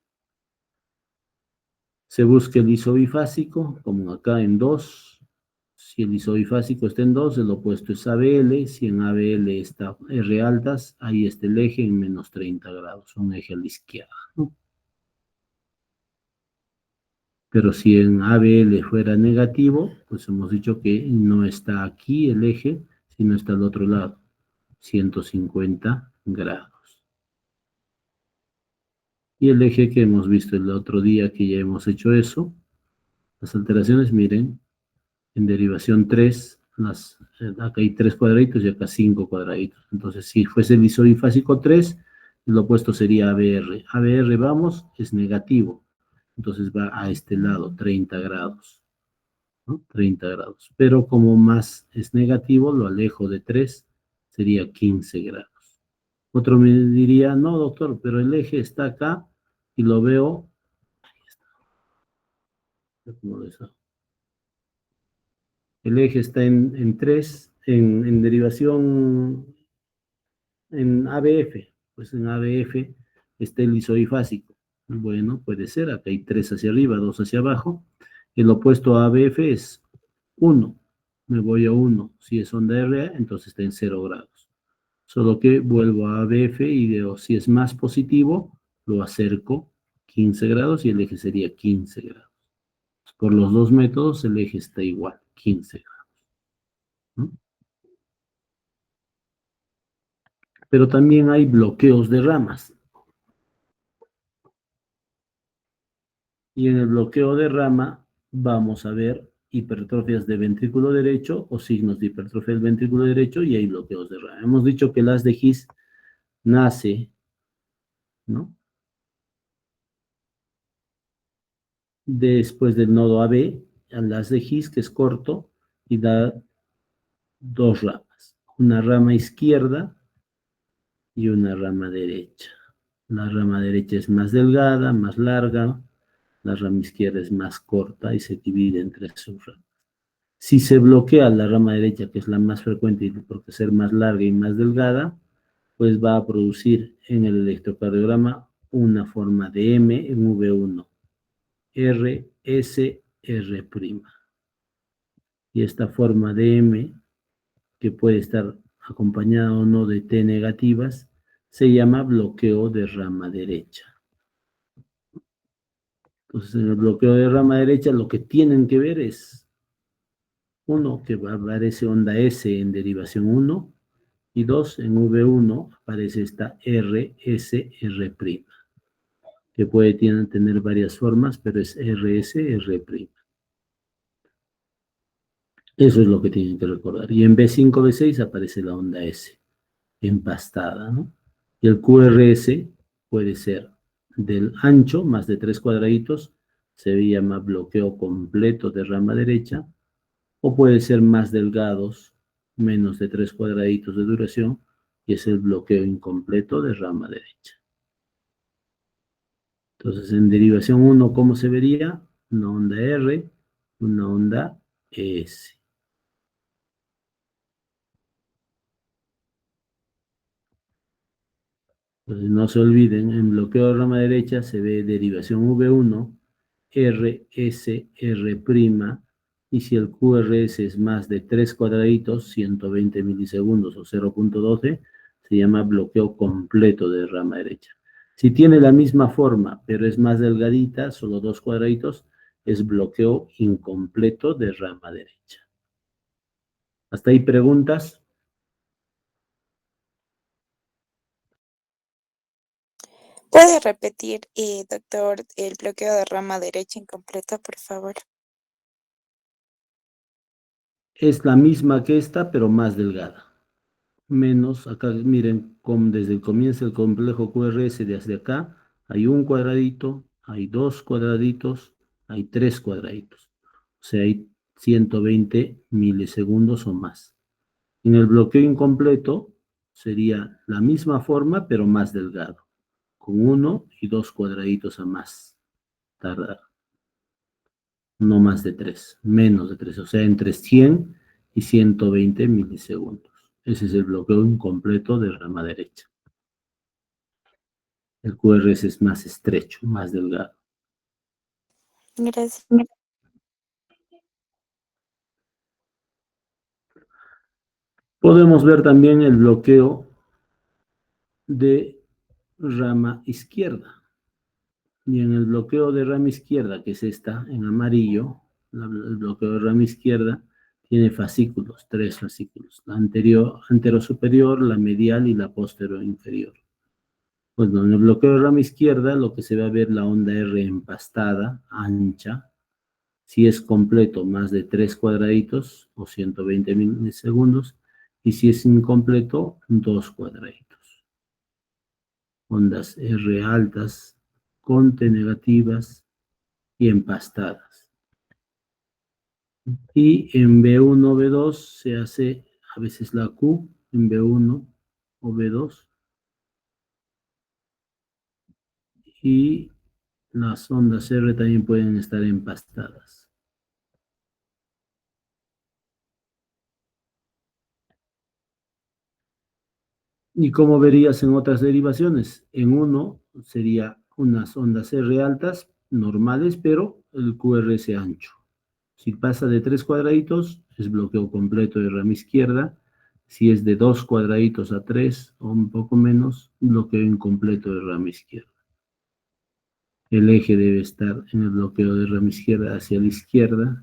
Se busca el isobifásico, como acá en 2. Si el isobifásico está en 2, el opuesto es ABL. Si en ABL está R altas, ahí está el eje en menos 30 grados, un eje a la izquierda, ¿no? Pero si en ABL fuera negativo, pues hemos dicho que no está aquí el eje, sino está al otro lado, 150 grados. Y el eje que hemos visto el otro día que ya hemos hecho eso, las alteraciones, miren, en derivación 3, acá hay 3 cuadraditos y acá 5 cuadraditos. Entonces, si fuese el isobifásico 3, el opuesto sería ABR. ABR, vamos, es negativo. Entonces va a este lado, 30 grados, ¿no? 30 grados. Pero como más es negativo, lo alejo de 3, sería 15 grados. Otro me diría, no, doctor, pero el eje está acá y lo veo. Ahí está. ¿Cómo lo hago? El eje está en 3, en derivación en ABF. Pues en ABF está el isobifásico. Bueno, puede ser, acá hay 3 hacia arriba, 2 hacia abajo. El opuesto a ABF es 1. Me voy a 1. Si es onda RA, entonces está en 0 grados. Solo que vuelvo a ABF y veo si es más positivo, lo acerco 15 grados y el eje sería 15 grados. Por los dos métodos el eje está igual, 15 grados, ¿no? Pero también hay bloqueos de ramas. Y en el bloqueo de rama vamos a ver hipertrofias de ventrículo derecho o signos de hipertrofia del ventrículo derecho, y hay bloqueos de rama. Hemos dicho que el haz de His nace, ¿no?, después del nodo AB, al haz de His, que es corto, y da 2 ramas. Una rama izquierda y una rama derecha. La rama derecha es más delgada, más larga. La rama izquierda es más corta y se divide en 3 subramas. Si se bloquea la rama derecha, que es la más frecuente, y por ser más larga y más delgada, pues va a producir en el electrocardiograma una forma de M en V1, R, S, R'. Y esta forma de M, que puede estar acompañada o no de T negativas, se llama bloqueo de rama derecha. Entonces, en el bloqueo de rama derecha, lo que tienen que ver es, uno, que aparece onda S en derivación 1, y 2, en V1 aparece esta RSR', que puede tener varias formas, pero es RSR'. Eso es lo que tienen que recordar. Y en B5, B6 aparece la onda S, empastada, ¿no? Y el QRS puede ser del ancho, más de 3 cuadraditos, se llama bloqueo completo de rama derecha, o puede ser más delgados, menos de 3 cuadraditos de duración, y es el bloqueo incompleto de rama derecha. Entonces, en derivación 1, ¿cómo se vería? Una onda R, una onda S. Entonces, no se olviden, en bloqueo de rama derecha se ve derivación V1, R, S, R', y si el QRS es más de 3 cuadraditos, 120 milisegundos o 0.12, se llama bloqueo completo de rama derecha. Si tiene la misma forma, pero es más delgadita, solo 2 cuadraditos, es bloqueo incompleto de rama derecha. ¿Hasta ahí preguntas? ¿Puede repetir, doctor, el bloqueo de rama derecha incompleto, por favor? Es la misma que esta, pero más delgada. Menos, acá miren, desde el comienzo del complejo QRS, desde acá, hay un cuadradito, hay 2 cuadraditos, hay 3 cuadraditos. O sea, hay 120 milisegundos o más. En el bloqueo incompleto sería la misma forma, pero más delgado, con 1 y 2 cuadraditos a más tardar. No más de 3, menos de 3, o sea, entre 100 y 120 milisegundos. Ese es el bloqueo incompleto de rama derecha. El QRS es más estrecho, más delgado. Gracias. Podemos ver también el bloqueo de rama izquierda. Y en el bloqueo de rama izquierda, que es esta, en amarillo, el bloqueo de rama izquierda tiene fascículos, 3 fascículos, la anterior, anterosuperior, la medial y la posterior inferior. Bueno, en el bloqueo de rama izquierda lo que se va a ver la onda R empastada, ancha. Si es completo, más de 3 cuadraditos o 120 milisegundos. Y si es incompleto, 2 cuadraditos. Ondas R altas, conte negativas y empastadas. Y en B1 o B2 se hace a veces la Q en B1 o B2. Y las ondas R también pueden estar empastadas. ¿Y cómo verías en otras derivaciones? En uno sería unas ondas R altas, normales, pero el QRS ancho. Si pasa de 3 cuadraditos, es bloqueo completo de rama izquierda. Si es de 2 cuadraditos a 3 o un poco menos, bloqueo incompleto de rama izquierda. El eje debe estar en el bloqueo de rama izquierda hacia la izquierda.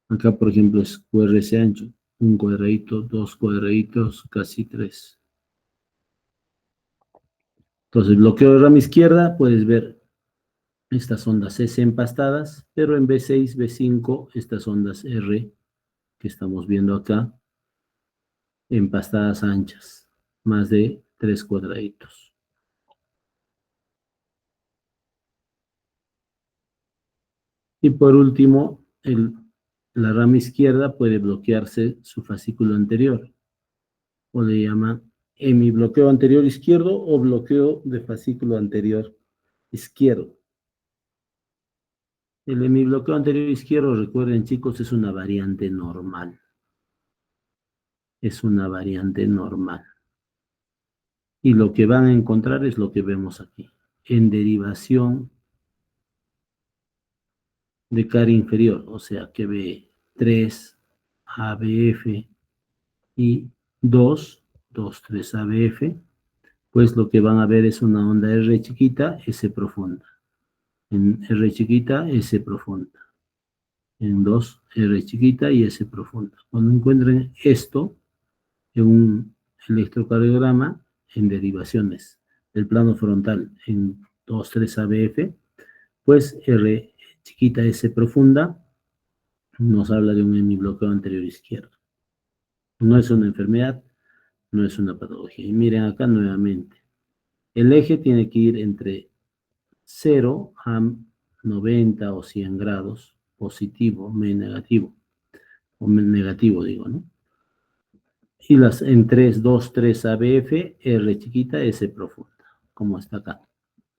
Acá, por ejemplo, es QRS ancho. 1 cuadradito, 2 cuadraditos, casi 3. Entonces, bloqueo de rama izquierda, puedes ver estas ondas S empastadas, pero en B6, B5, estas ondas R que estamos viendo acá, empastadas anchas, más de 3 cuadraditos. Y por último, la rama izquierda puede bloquearse su fascículo anterior, o le llama hemibloqueo anterior izquierdo o bloqueo de fascículo anterior izquierdo. El hemibloqueo anterior izquierdo, recuerden chicos, es una variante normal. Es una variante normal. Y lo que van a encontrar es lo que vemos aquí. En derivación de cara inferior, o sea que B3, ABF y 2, 2, 3, ABF, pues lo que van a ver es una onda R chiquita, S profunda. En R chiquita, S profunda. En 2, R chiquita y S profunda. Cuando encuentren esto en un electrocardiograma, en derivaciones del plano frontal en 2, 3 ABF, pues R chiquita S profunda nos habla de un hemibloqueo anterior izquierdo. No es una enfermedad, no es una patología. Y miren acá nuevamente. El eje tiene que ir entre 0 a 90 o 100 grados, positivo, negativo, o negativo digo, ¿no? Y las en 3, 2, 3 ABF, R chiquita, S profunda, como está acá.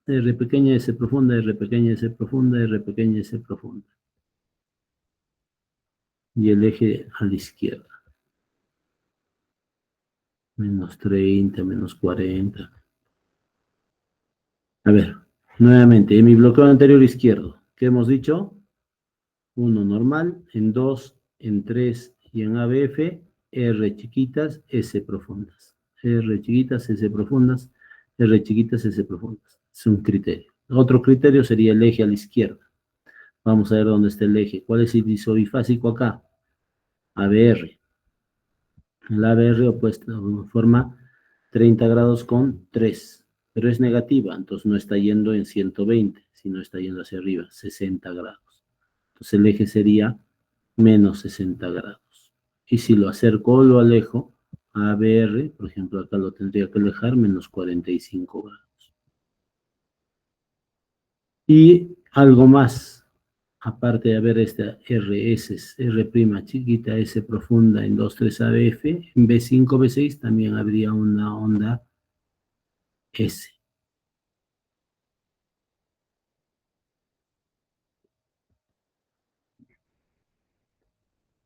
R pequeña, S profunda, R pequeña, S profunda, R pequeña, S profunda. Y el eje a la izquierda. Menos 30, menos 40. A ver, nuevamente, en mi bloqueo anterior izquierdo, ¿qué hemos dicho? 1 normal, en 2, en 3 y en ABF, R chiquitas, S profundas. R chiquitas, S profundas, R chiquitas, S profundas. Es un criterio. Otro criterio sería el eje a la izquierda. Vamos a ver dónde está el eje. ¿Cuál es el disodifásico acá? ABR. El ABR opuesta forma 30 grados con 3, pero es negativa, entonces no está yendo en 120, sino está yendo hacia arriba, 60 grados. Entonces el eje sería menos 60 grados. Y si lo acerco o lo alejo, ABR, por ejemplo, acá lo tendría que alejar, menos 45 grados. Y algo más, aparte de haber esta R' chiquita, S profunda en 2,3 ABF, en B5, B6 también habría una onda S.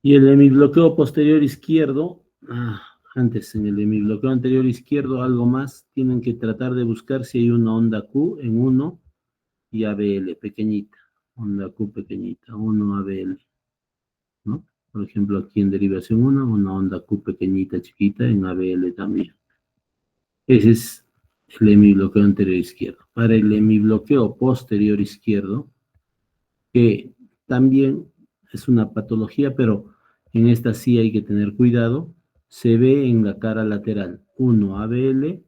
Y el hemibloqueo posterior izquierdo, antes en el hemibloqueo anterior izquierdo, algo más, tienen que tratar de buscar si hay una onda Q en 1 y ABL pequeñita, onda Q pequeñita, 1 ABL, ¿no? Por ejemplo, aquí en derivación 1, una onda Q pequeñita, chiquita, en ABL también. Ese es el hemibloqueo anterior izquierdo. Para el hemibloqueo posterior izquierdo, que también es una patología, pero en esta sí hay que tener cuidado, se ve en la cara lateral 1 ABL,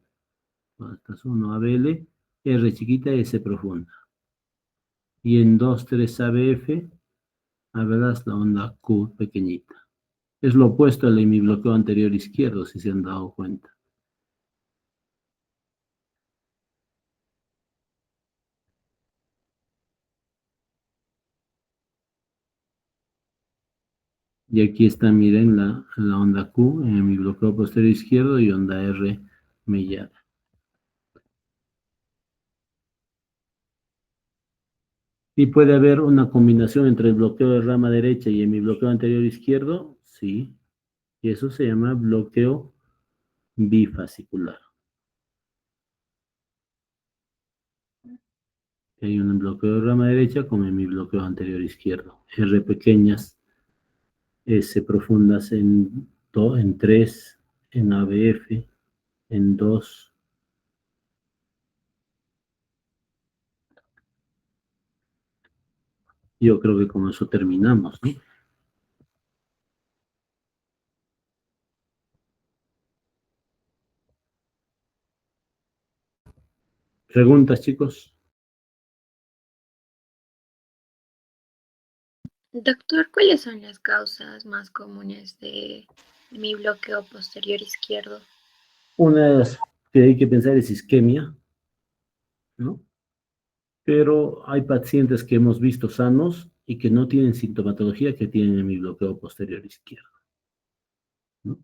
esta es 1 ABL, R chiquita, S profunda. Y en 2, 3 ABF, verás la onda Q pequeñita. Es lo opuesto al hemibloqueo anterior izquierdo, si se han dado cuenta. Y aquí está, miren, la onda Q en mi bloqueo posterior izquierdo y onda R mellada. ¿Y puede haber una combinación entre el bloqueo de rama derecha y mi bloqueo anterior izquierdo? Sí. Y eso se llama bloqueo bifascicular. Hay un bloqueo de rama derecha con mi bloqueo anterior izquierdo. R pequeñas, S profundas en 3, en ABF, en 2. Yo creo que con eso terminamos, ¿no? ¿Preguntas, chicos? Doctor, ¿cuáles son las causas más comunes de mi bloqueo posterior izquierdo? Una de las que hay que pensar es isquemia, ¿no? Pero hay pacientes que hemos visto sanos y que no tienen sintomatología que tienen mi bloqueo posterior izquierdo, ¿no?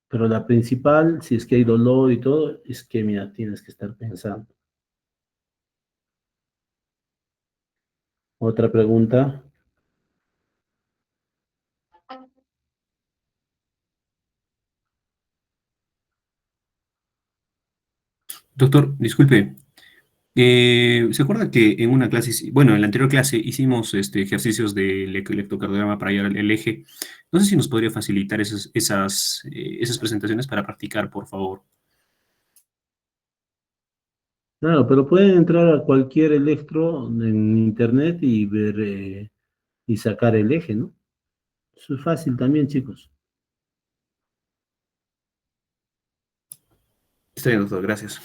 Pero la principal, si es que hay dolor y todo, isquemia tienes que estar pensando. Otra pregunta. Doctor, disculpe, ¿se acuerda que en una clase, bueno, en la anterior clase hicimos ejercicios de electrocardiograma para hallar el eje? No sé si nos podría facilitar esas presentaciones para practicar, por favor. Claro, pero pueden entrar a cualquier electro en internet y ver y sacar el eje, ¿no? Eso es fácil también, chicos. Está bien, doctor, gracias.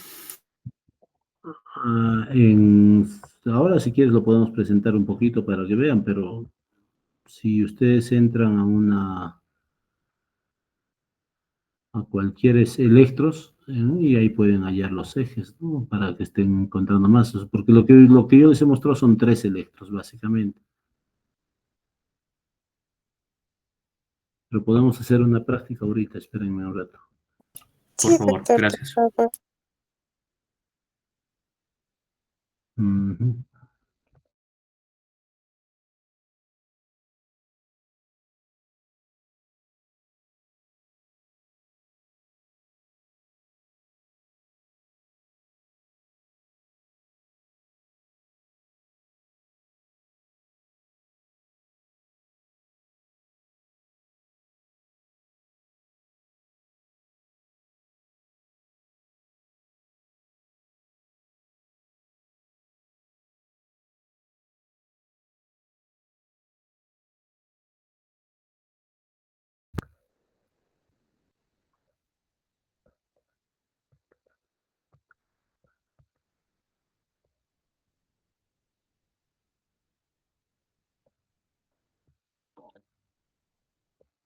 Ahora, si quieres, lo podemos presentar un poquito para que vean, pero si ustedes entran a cualquier electros, y ahí pueden hallar los ejes, ¿no? Para que estén encontrando más, porque lo que yo les he mostrado son 3 electros, básicamente. Pero podemos hacer una práctica ahorita, espérenme un rato. Por Sí, favor, doctor, por gracias. favor. Ujú.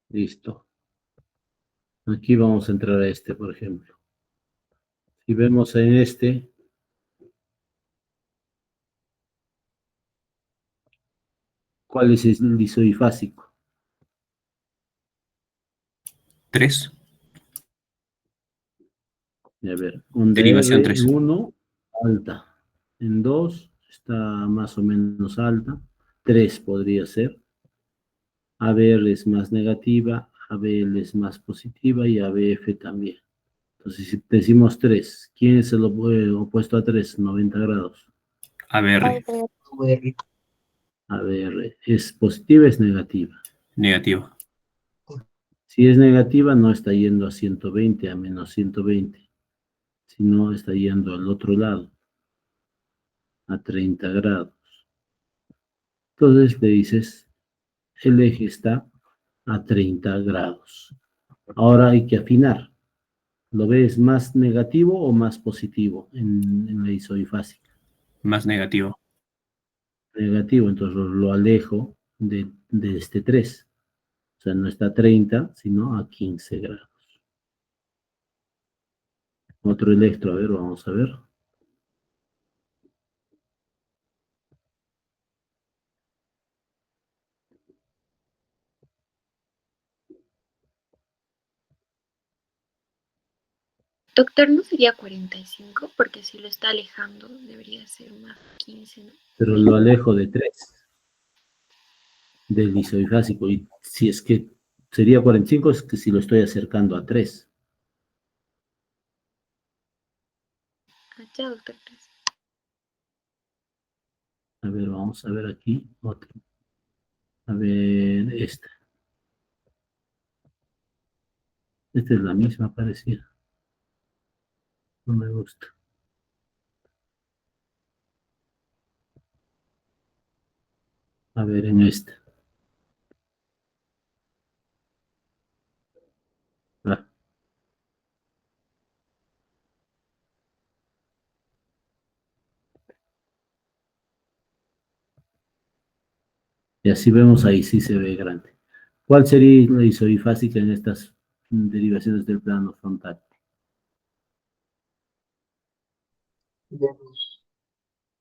Listo. Aquí vamos a entrar a este, por ejemplo. Si vemos en este, ¿Cuál es el isoifásico? 3. A ver, onda Derivación R 3. en 1, alta. En 2 está más o menos alta. 3 podría ser. ABR es más negativa, ABL es más positiva y ABF también. Entonces, si decimos 3, ¿quién es el opuesto a 3? 90 grados. ABR. ABR, ¿es positiva, es negativa? Negativa. Si es negativa, no está yendo a 120, a menos 120, sino está yendo al otro lado, a 30 grados. Entonces le dices, el eje está a 30 grados. Ahora hay que afinar. ¿Lo ves más negativo o más positivo en la isoifásica? Más negativo. Negativo, entonces lo alejo de este 3. O sea, no está a 30, sino a 15 grados. Otro electro, a ver, vamos a ver. Doctor, ¿no sería 45? Porque si lo está alejando, debería ser más 15, ¿no? Pero lo alejo de 3, del isoifásico. Y si es que sería 45, es que si lo estoy acercando a 3. Ah, ya, doctor. Gracias. A ver, vamos a ver aquí otro. A ver, esta. Esta es la misma, parecida. No me gusta. A ver, en esta. Ah, y así vemos ahí, sí se ve grande. ¿Cuál sería la isoifásica en estas derivaciones del plano frontal?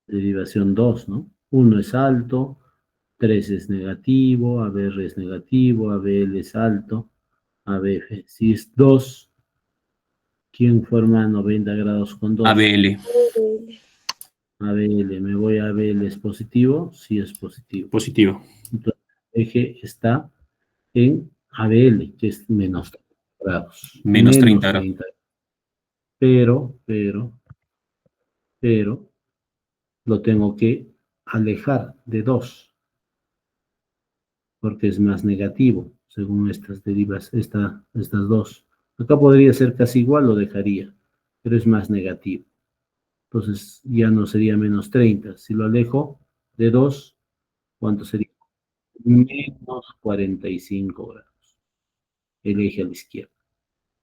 Derivación 2, ¿no? 1 es alto, 3 es negativo, ABR es negativo, ABL es alto, ABF. Si es 2, ¿quién forma 90 grados con 2? ABL. ABL, me voy a ABL, ¿es positivo? Sí es positivo. Positivo. Entonces, el eje está en ABL, que es menos 30 grados. Menos 30 Menos grados. 30. Pero, lo tengo que alejar de 2, porque es más negativo, según estas derivas, estas dos. Acá podría ser casi igual, lo dejaría, pero es más negativo. Entonces ya no sería menos 30. Si lo alejo de 2, ¿cuánto sería? Menos 45 grados. El eje a la izquierda.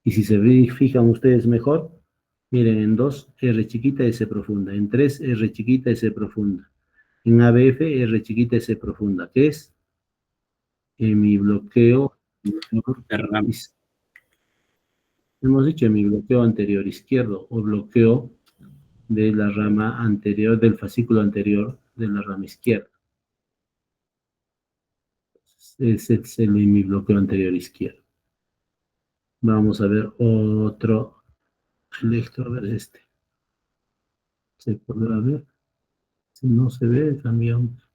Y si se fijan ustedes mejor, miren, en 2, R chiquita, S profunda. En 3, R chiquita, S profunda. En ABF, R chiquita, S profunda. ¿Qué es? Mi bloqueo Derrame. hemos dicho mi bloqueo anterior izquierdo o bloqueo de la rama anterior, del fascículo anterior de la rama izquierda. Ese es mi bloqueo anterior izquierdo. Vamos a ver otro electro, a ver este. ¿Se podrá ver? Si no se ve, cambiamos.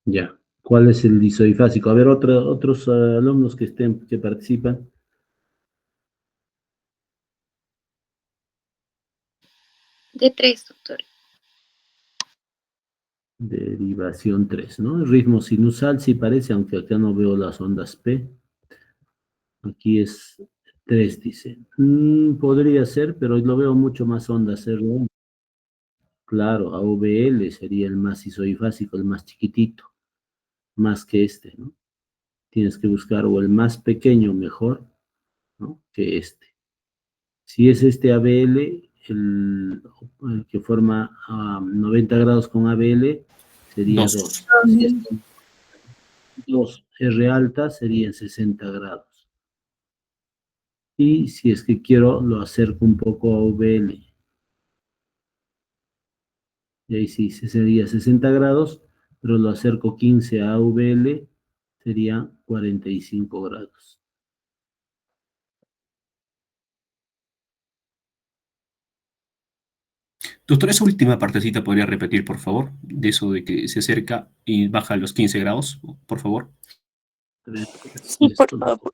Ya. ¿Cuál es el disoifásico? A ver, otros alumnos que participan. De 3, doctor. Derivación 3, ¿no? El ritmo sinusal sí parece, aunque acá no veo las ondas P. Aquí es 3, dice. Podría ser, pero lo veo mucho más ondas R1. Claro, AVL sería el más isoifásico, el más chiquitito, más que este, ¿no? Tienes que buscar o el más pequeño mejor, ¿no? Que este. Si es este ABL, el que forma 90 grados con ABL, sería Dos. 2. Si es 2 R alta, sería 60 grados. Y si es que quiero, lo acerco un poco a VL. Y ahí sí, sería 60 grados, pero lo acerco 15 a VL, sería 45 grados. Doctor, esa última partecita podría repetir, por favor, de eso de que se acerca y baja a los 15 grados, por favor. Sí, por favor.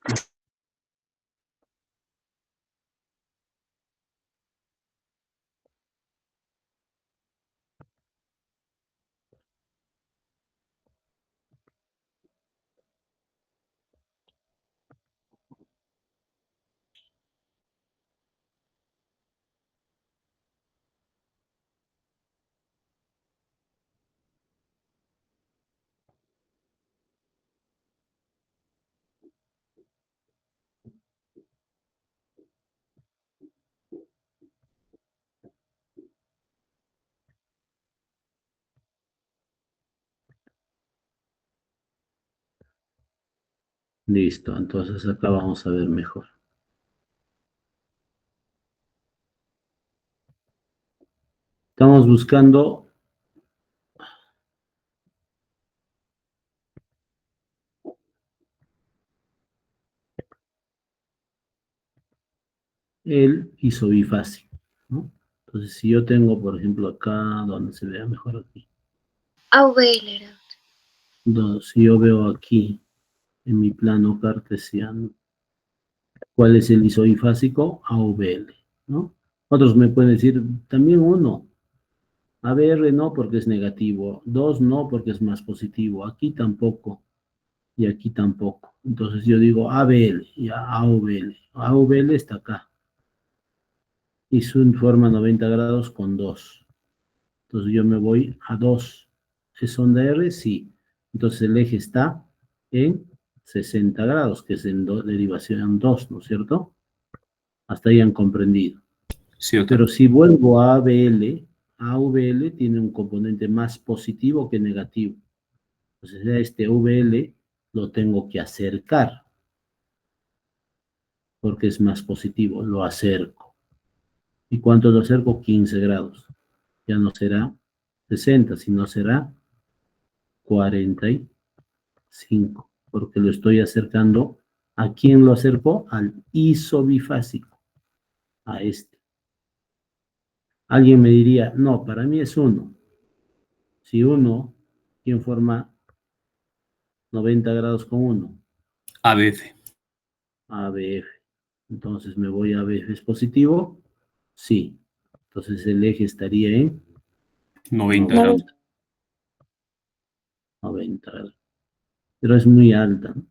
Listo, entonces acá vamos a ver mejor. Estamos buscando el isobifásico, ¿no? Entonces, si yo tengo, por ejemplo, acá, donde se vea mejor aquí. AVL era. Si yo veo aquí, en mi plano cartesiano, ¿cuál es el isobifásico? AVL, ¿no? Otros me pueden decir, también 1. ABR no, porque es negativo. 2 no, porque es más positivo. Aquí tampoco. Y aquí tampoco. Entonces yo digo ABL, ya AVL. AVL está acá. Y Sun forma 90 grados con 2. Entonces yo me voy a 2. ¿Es onda R? Sí. Entonces el eje está en 60 grados, que es en derivación 2, ¿no es cierto? Hasta ahí han comprendido. Sí, doctor. Pero si vuelvo a AVL tiene un componente más positivo que negativo. Entonces a este VL lo tengo que acercar, porque es más positivo, lo acerco. ¿Y cuánto lo acerco? 15 grados. Ya no será 60, sino será 45, porque lo estoy acercando. ¿A quién lo acerco? Al isobifásico, a este. Alguien me diría, no, para mí es 1. Si 1, ¿quién forma 90 grados con 1? ABF. ABF. Entonces me voy a ABF, ¿es positivo? Sí. Entonces el eje estaría en 90 No, grados. 90, 90 grados. Pero es muy alta, ¿no?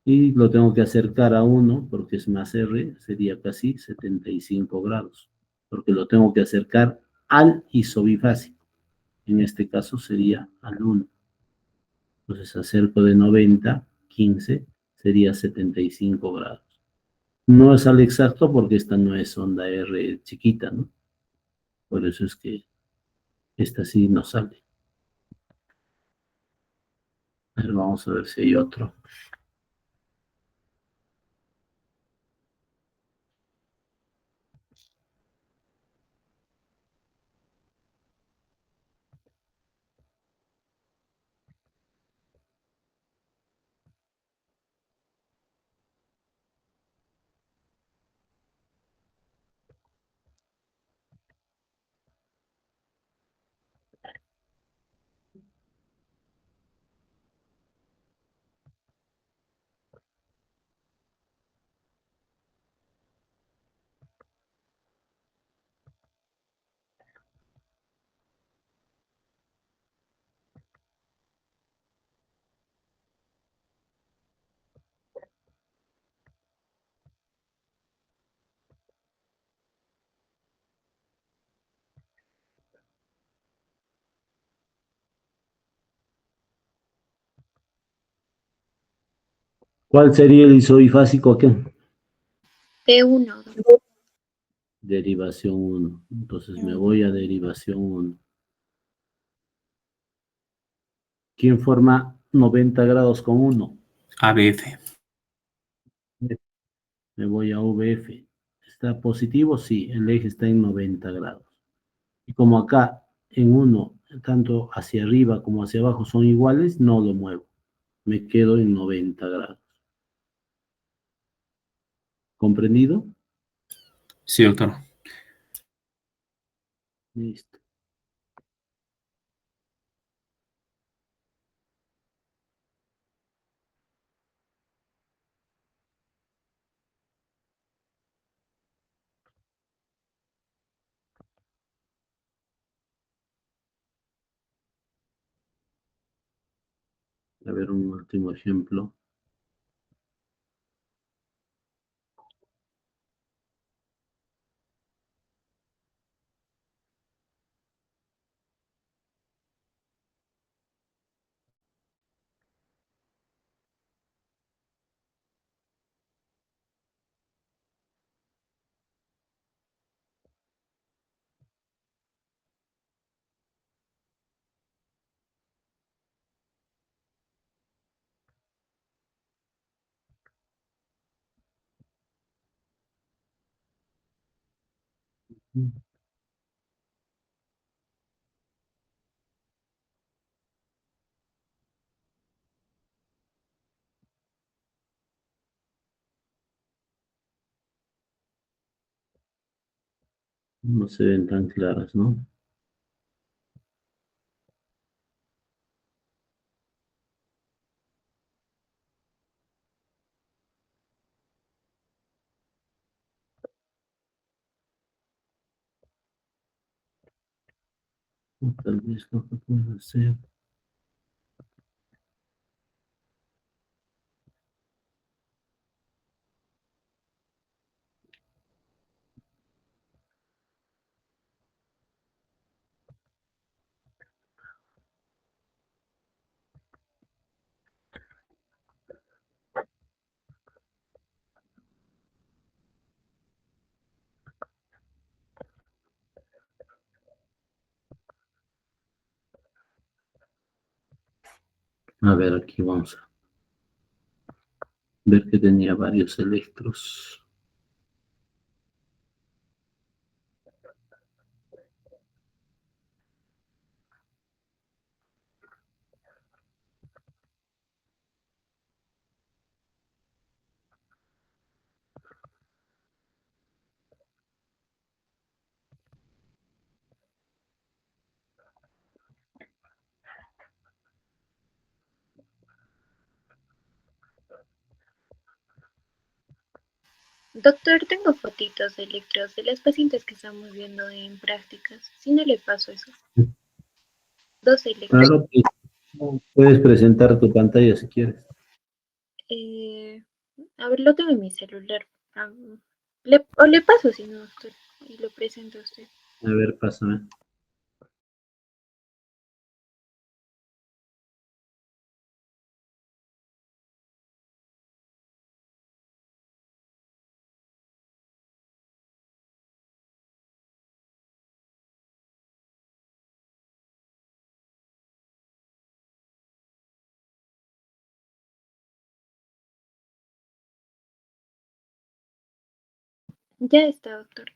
Y lo tengo que acercar a 1 porque es más R, sería casi 75 grados, porque lo tengo que acercar al isobifásico. En este caso sería al 1. Entonces acerco de 90, 15, sería 75 grados. No es al exacto porque esta no es onda R chiquita, ¿no? Por eso es que esta sí no sale. A ver, vamos a ver si hay otro. ¿Cuál sería el isobifásico aquí? P1. Derivación 1. Entonces me no. voy a derivación 1. ¿Quién forma 90 grados con 1? ABF. Me voy a VF. ¿Está positivo? Sí, el eje está en 90 grados. Y como acá en uno, tanto hacia arriba como hacia abajo son iguales, no lo muevo. Me quedo en 90 grados. ¿Comprendido? Sí, doctor. Listo. A ver, un último ejemplo. No se ven tan claras, ¿no? O tal vez lo que puedo hacer. A ver, aquí vamos a ver que tenía varios electros. Doctor, tengo fotitos de electrodos de las pacientes que estamos viendo en prácticas. Si no le paso eso. 2 electrodos. Claro, que puedes presentar tu pantalla si quieres. Eh, a ver, lo tengo en mi celular. O le paso si no, doctor. Y lo presento a usted. A ver, pásame. Ya está, doctor.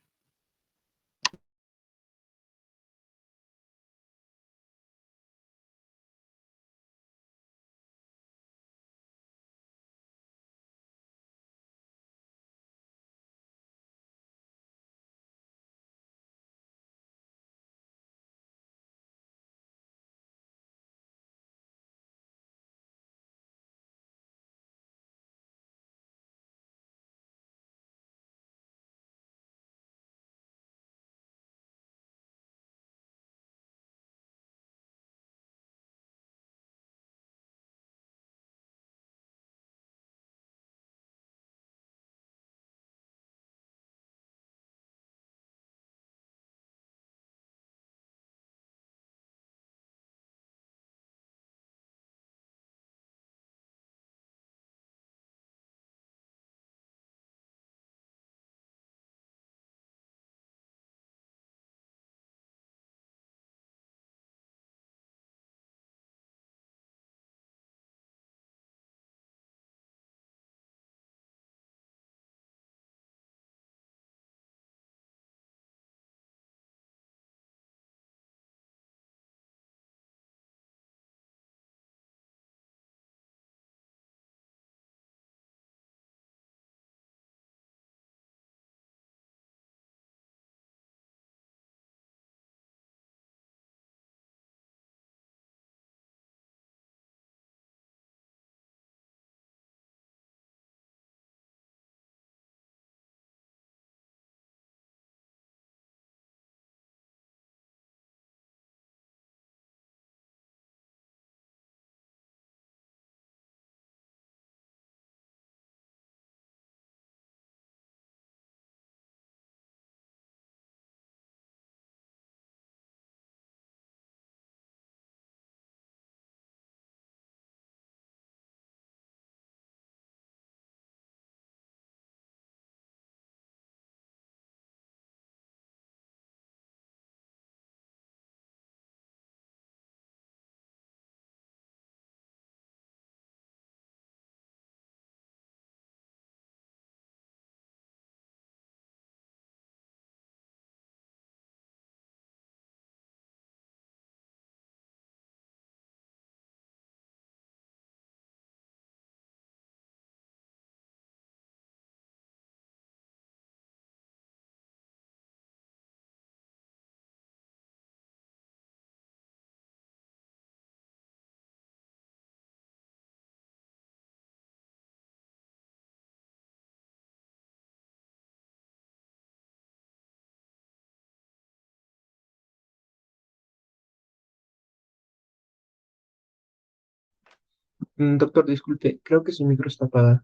Doctor, disculpe, creo que su micro está apagado.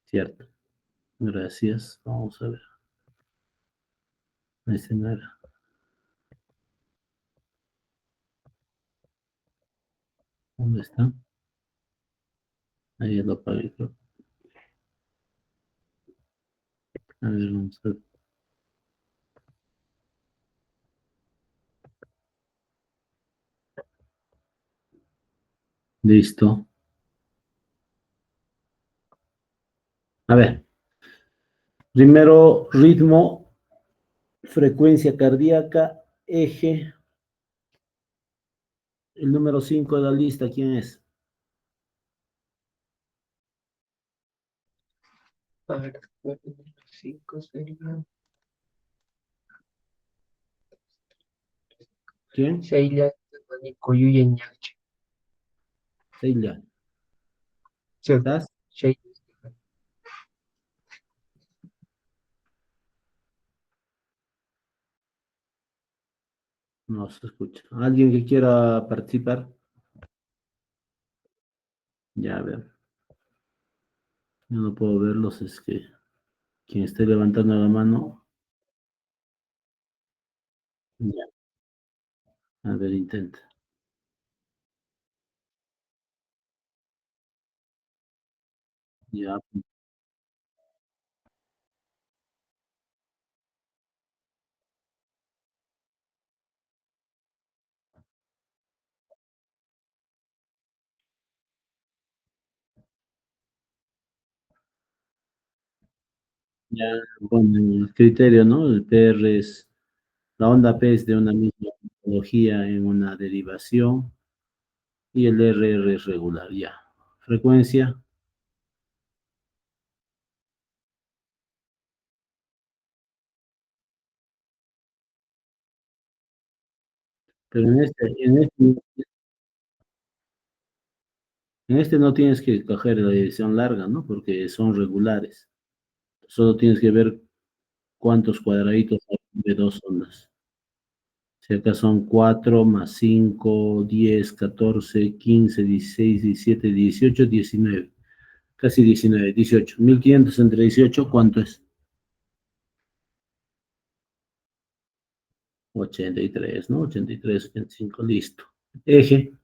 Cierto. Gracias. Vamos a ver. Ese no era. ¿Dónde está? Ahí lo apagué, creo. A ver, vamos a ver. Listo. A ver. Primero, ritmo, frecuencia cardíaca, eje. El número 5 de la lista, ¿quién es? A ver, el número 5 sería ¿Quién? Sheila Koyuya Ñachi. Celia. Sí, ¿Estás? Sheila. No se escucha. ¿Alguien que quiera participar? Ya, a ver. Yo no puedo verlos, es que quien esté levantando la mano. Ya. A ver, intenta. Ya, ya, bueno, el criterio, ¿no? El PR es, la onda P es de una misma topología en una derivación y el RR es regular, ya. Frecuencia, pero en este no tienes que coger la dirección larga, ¿no? Porque son regulares. Solo tienes que ver cuántos cuadraditos hay de dos ondas. Si acá son 4 más 5, 10, 14, 15, 16, 17, 18, 19. Casi 19, 18. 1500 entre 18, ¿cuánto es? 83, ¿no? 83, 85, listo. Eje,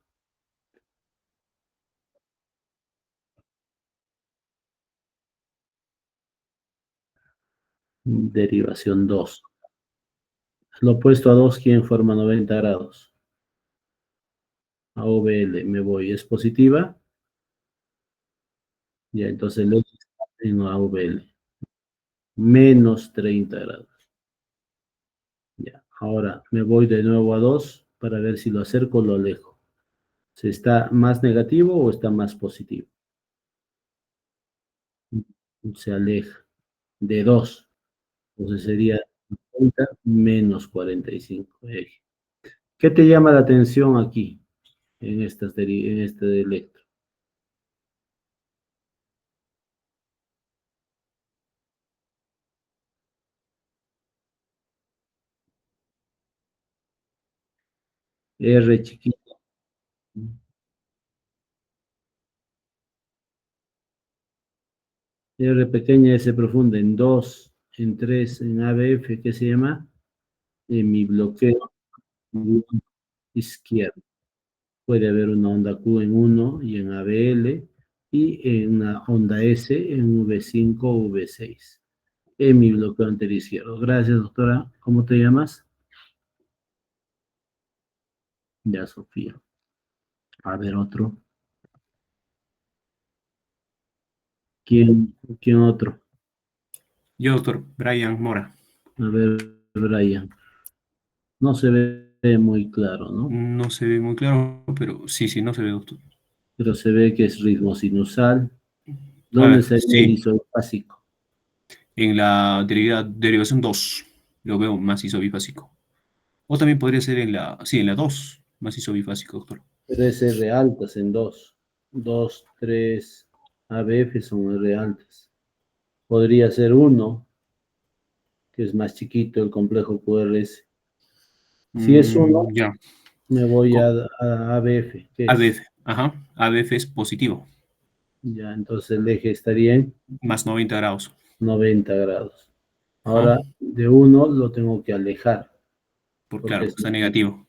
derivación 2. Lo opuesto a 2, ¿quién forma 90 grados? A OBL, me voy, ¿es positiva? Ya, entonces el eje está en AVL. Menos 30 grados. Ya, ahora me voy de nuevo a 2 para ver si lo acerco o lo alejo. ¿Se está más negativo o está más positivo? Se aleja de 2. Entonces sería 30 menos 45. ¿Qué te llama la atención aquí, en este electro? R chiquito. R pequeña, S profunda, en 2, en 3, en ABF, ¿qué se llama? En mi bloqueo izquierdo. Puede haber una onda Q en 1 y en ABL, y en una onda S en V5 o V6. En mi bloqueo anterior izquierdo. Gracias, doctora. ¿Cómo te llamas? Ya, Sofía. A ver, otro. ¿Quién otro? Yo, doctor Brian Mora. A ver, Brian. No se ve muy claro, ¿no? No se ve muy claro, pero sí, sí, no se ve, doctor. Pero se ve que es ritmo sinusal. A ¿Dónde ver, sería el sí, isobásico? en la derivación 2 lo veo macizo bifásico. O también podría ser en la, sí, en la 2 macizo bifásico, doctor. Pero es R altas en 2. 2, 3, ABF son R altas. Podría ser 1, que es más chiquito el complejo QRS. Si es 1, Ya. me voy a ABF, que es, ABF, ajá. ABF es positivo, ya, entonces el eje estaría en más 90 grados. 90 grados. Ajá. Ahora, de 1 lo tengo que alejar, Porque porque claro, es está negativo.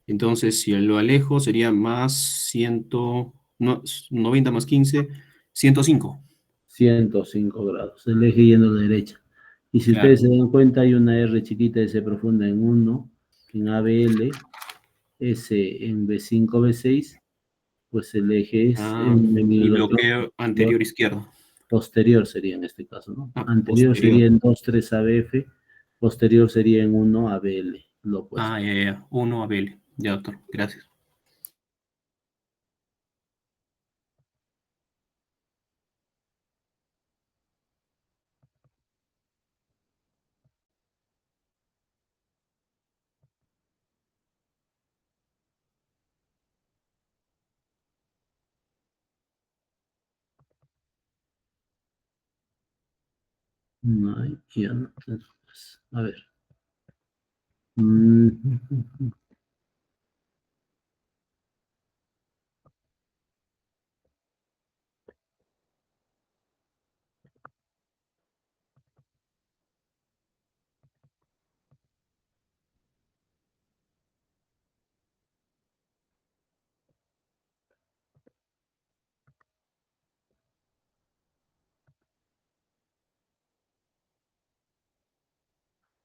Entonces, si lo alejo, sería más 100, no, 90 más 15, 105. 105 grados, el eje yendo a la derecha. Y si Claro. ustedes se dan cuenta, hay una R chiquita y se profunda en 1, en ABL, S en B5, B6, pues el eje es Ah, y lo tengo bloqueo anterior izquierdo. posterior sería en este caso, ¿no? Ah, Anterior posterior. sería en 2, 3 ABF, posterior sería en 1 ABL, lo opuesto. Ah, ya. 1 ABL. Ya, doctor. Gracias. No, ya no. A ver.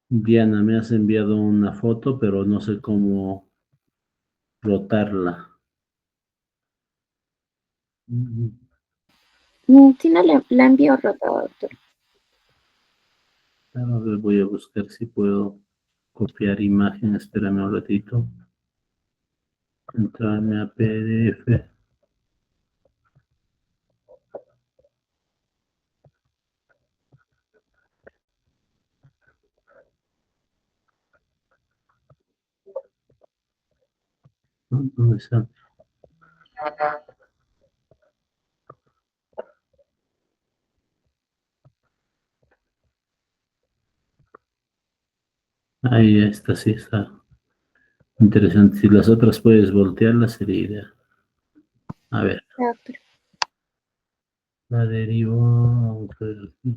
Diana, me has enviado una foto, pero no sé cómo rotarla. Sí, no la envío rotada, doctor. A ver, voy a buscar si puedo copiar imagen. Espérame un ratito. Entrarme a PDF. ¿Dónde está? Ahí está, sí está. Interesante. Si las otras puedes voltearlas, sería ideal. A ver, Ya, doctor. la derivo. Vamos a ver aquí.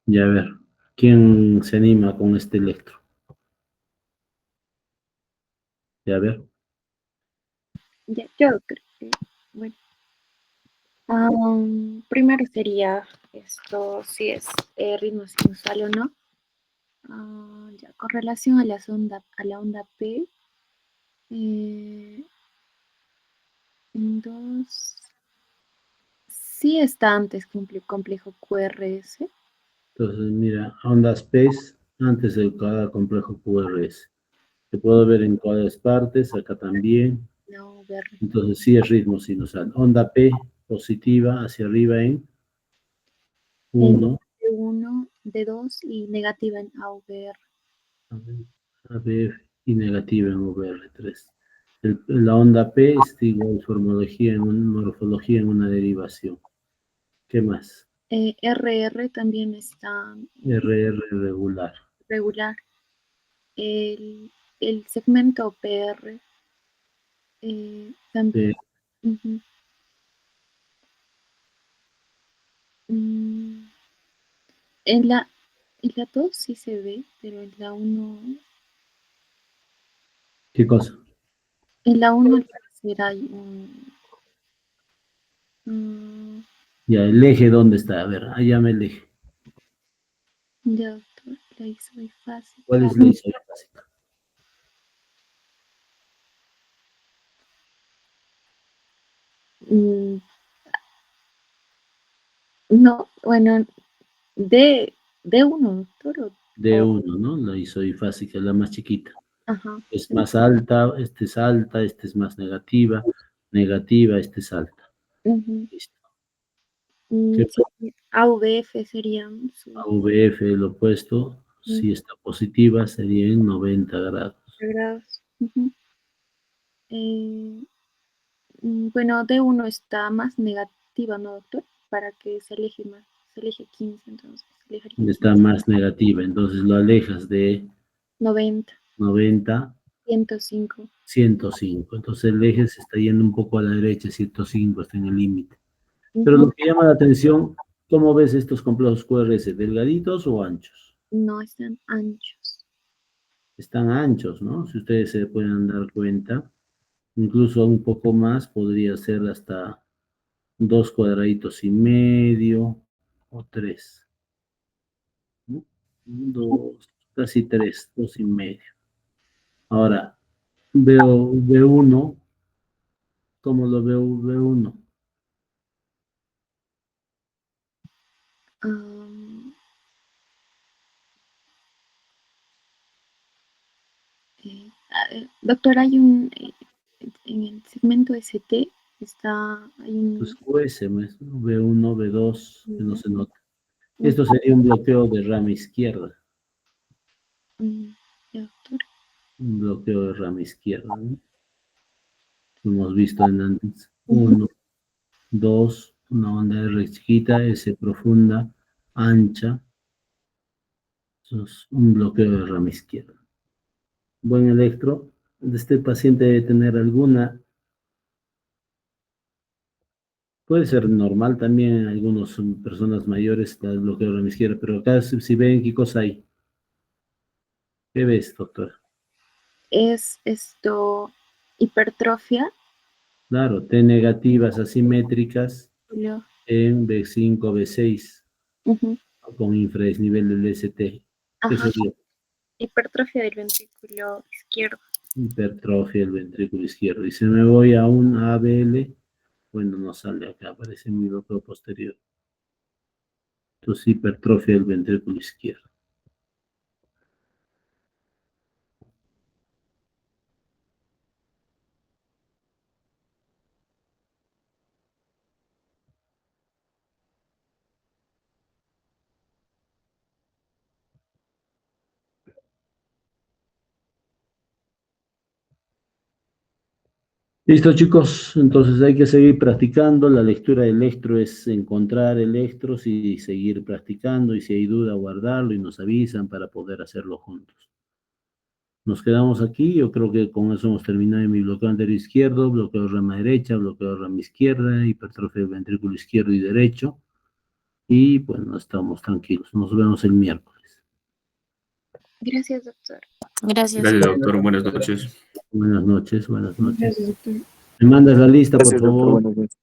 Ya a ver, ¿quién se anima con este electro? Ya a ver, Ya, yo, doctor. Bueno. Primero sería esto, si es ritmo sinusal o no. Ya, con relación a a la onda P, en dos, sí está antes que un complejo QRS. entonces mira, ondas PES antes de cada complejo QRS. Se puede ver en todas partes, acá también. No, ver Entonces sí es ritmo sinusal. Onda P positiva hacia arriba en en 1, D1, D2 y negativa en AVR. ABF y negativa en OVR3. La onda P está igual morfología en una derivación. ¿Qué más? RR también está RR regular. regular. El, el segmento PR también. P, Ujú. Mm, en la 2 sí se ve, pero ¿qué cosa? en la uno al parecer hay un... mm, Ya, el eje, ¿dónde está? A ver, allá me el eje. ya, doctor, la hizo muy fácil. ¿Cuál es la historia básica? Mm, no, bueno, D, D1, doctor. D1, ¿no? La isoifásica, la más chiquita. Ajá. Es más alta, este es más negativa, negativa, este es alta. Ujú. Listo. ¿Qué Sí, AVF sería su AVF, lo opuesto, si está positiva, sería en 90 grados. grados. Ujú. Bueno, D1 está más negativa, ¿no, doctor? Para que se aleje más. Se aleje 15, entonces. Se alejaría Está 15. más negativa, entonces lo alejas de 90, 90, 105. 105. Entonces el eje se está yendo un poco a la derecha, 105 está en el límite. Pero Ujú. lo que llama la atención, ¿cómo ves estos complejos QRS? ¿Delgaditos o anchos? No están anchos. Están anchos, ¿no? Si ustedes se pueden dar cuenta, incluso un poco más, podría ser hasta 2,5 cuadrados o 3. ¿No? 2, casi 3, 2,5. Ahora, veo V1, ¿cómo lo veo V1? Am, doctor, hay en el segmento ST hay Pues un... QS, V1, V2, que no se nota. un- Esto sería un bloqueo de rama izquierda. ya, doctor. Un bloqueo de rama izquierda, ¿no? Hemos visto en antes. Ujú. 1, 2, una onda R chiquita, S profunda, ancha. Eso es un bloqueo de rama izquierda. Buen electro. Este paciente debe tener alguna, puede ser normal también en algunas personas mayores, el bloqueo de rama izquierda, pero acá si ven qué cosa hay. ¿Qué ves, doctor? Es esto, hipertrofia. Claro, T negativas asimétricas Julio. en B5, B6, Ujú. con infradesnivel del ST. ¿Qué Ajá, sería? hipertrofia del ventrículo izquierdo. Hipertrofia del ventrículo izquierdo. Y si me voy a un ABL, bueno, no sale acá, aparece en mi bloqueo posterior. Entonces, hipertrofia del ventrículo izquierdo. Listo, chicos. Entonces hay que seguir practicando. La lectura del electro es encontrar electros y seguir practicando. Y si hay duda, guardarlo y nos avisan para poder hacerlo juntos. Nos quedamos aquí. Yo creo que con eso hemos terminado en mi bloqueo anterior izquierdo, bloqueo de rama derecha, bloqueo de rama izquierda, hipertrofia del ventrículo izquierdo y derecho. Y bueno, estamos tranquilos. Nos vemos el miércoles. Gracias, doctor. Gracias. Gracias, doctor. Buenas noches. Buenas noches, buenas noches. Gracias, doctor. Me mandas la lista, por Gracias, doctor. favor. Buenas noches.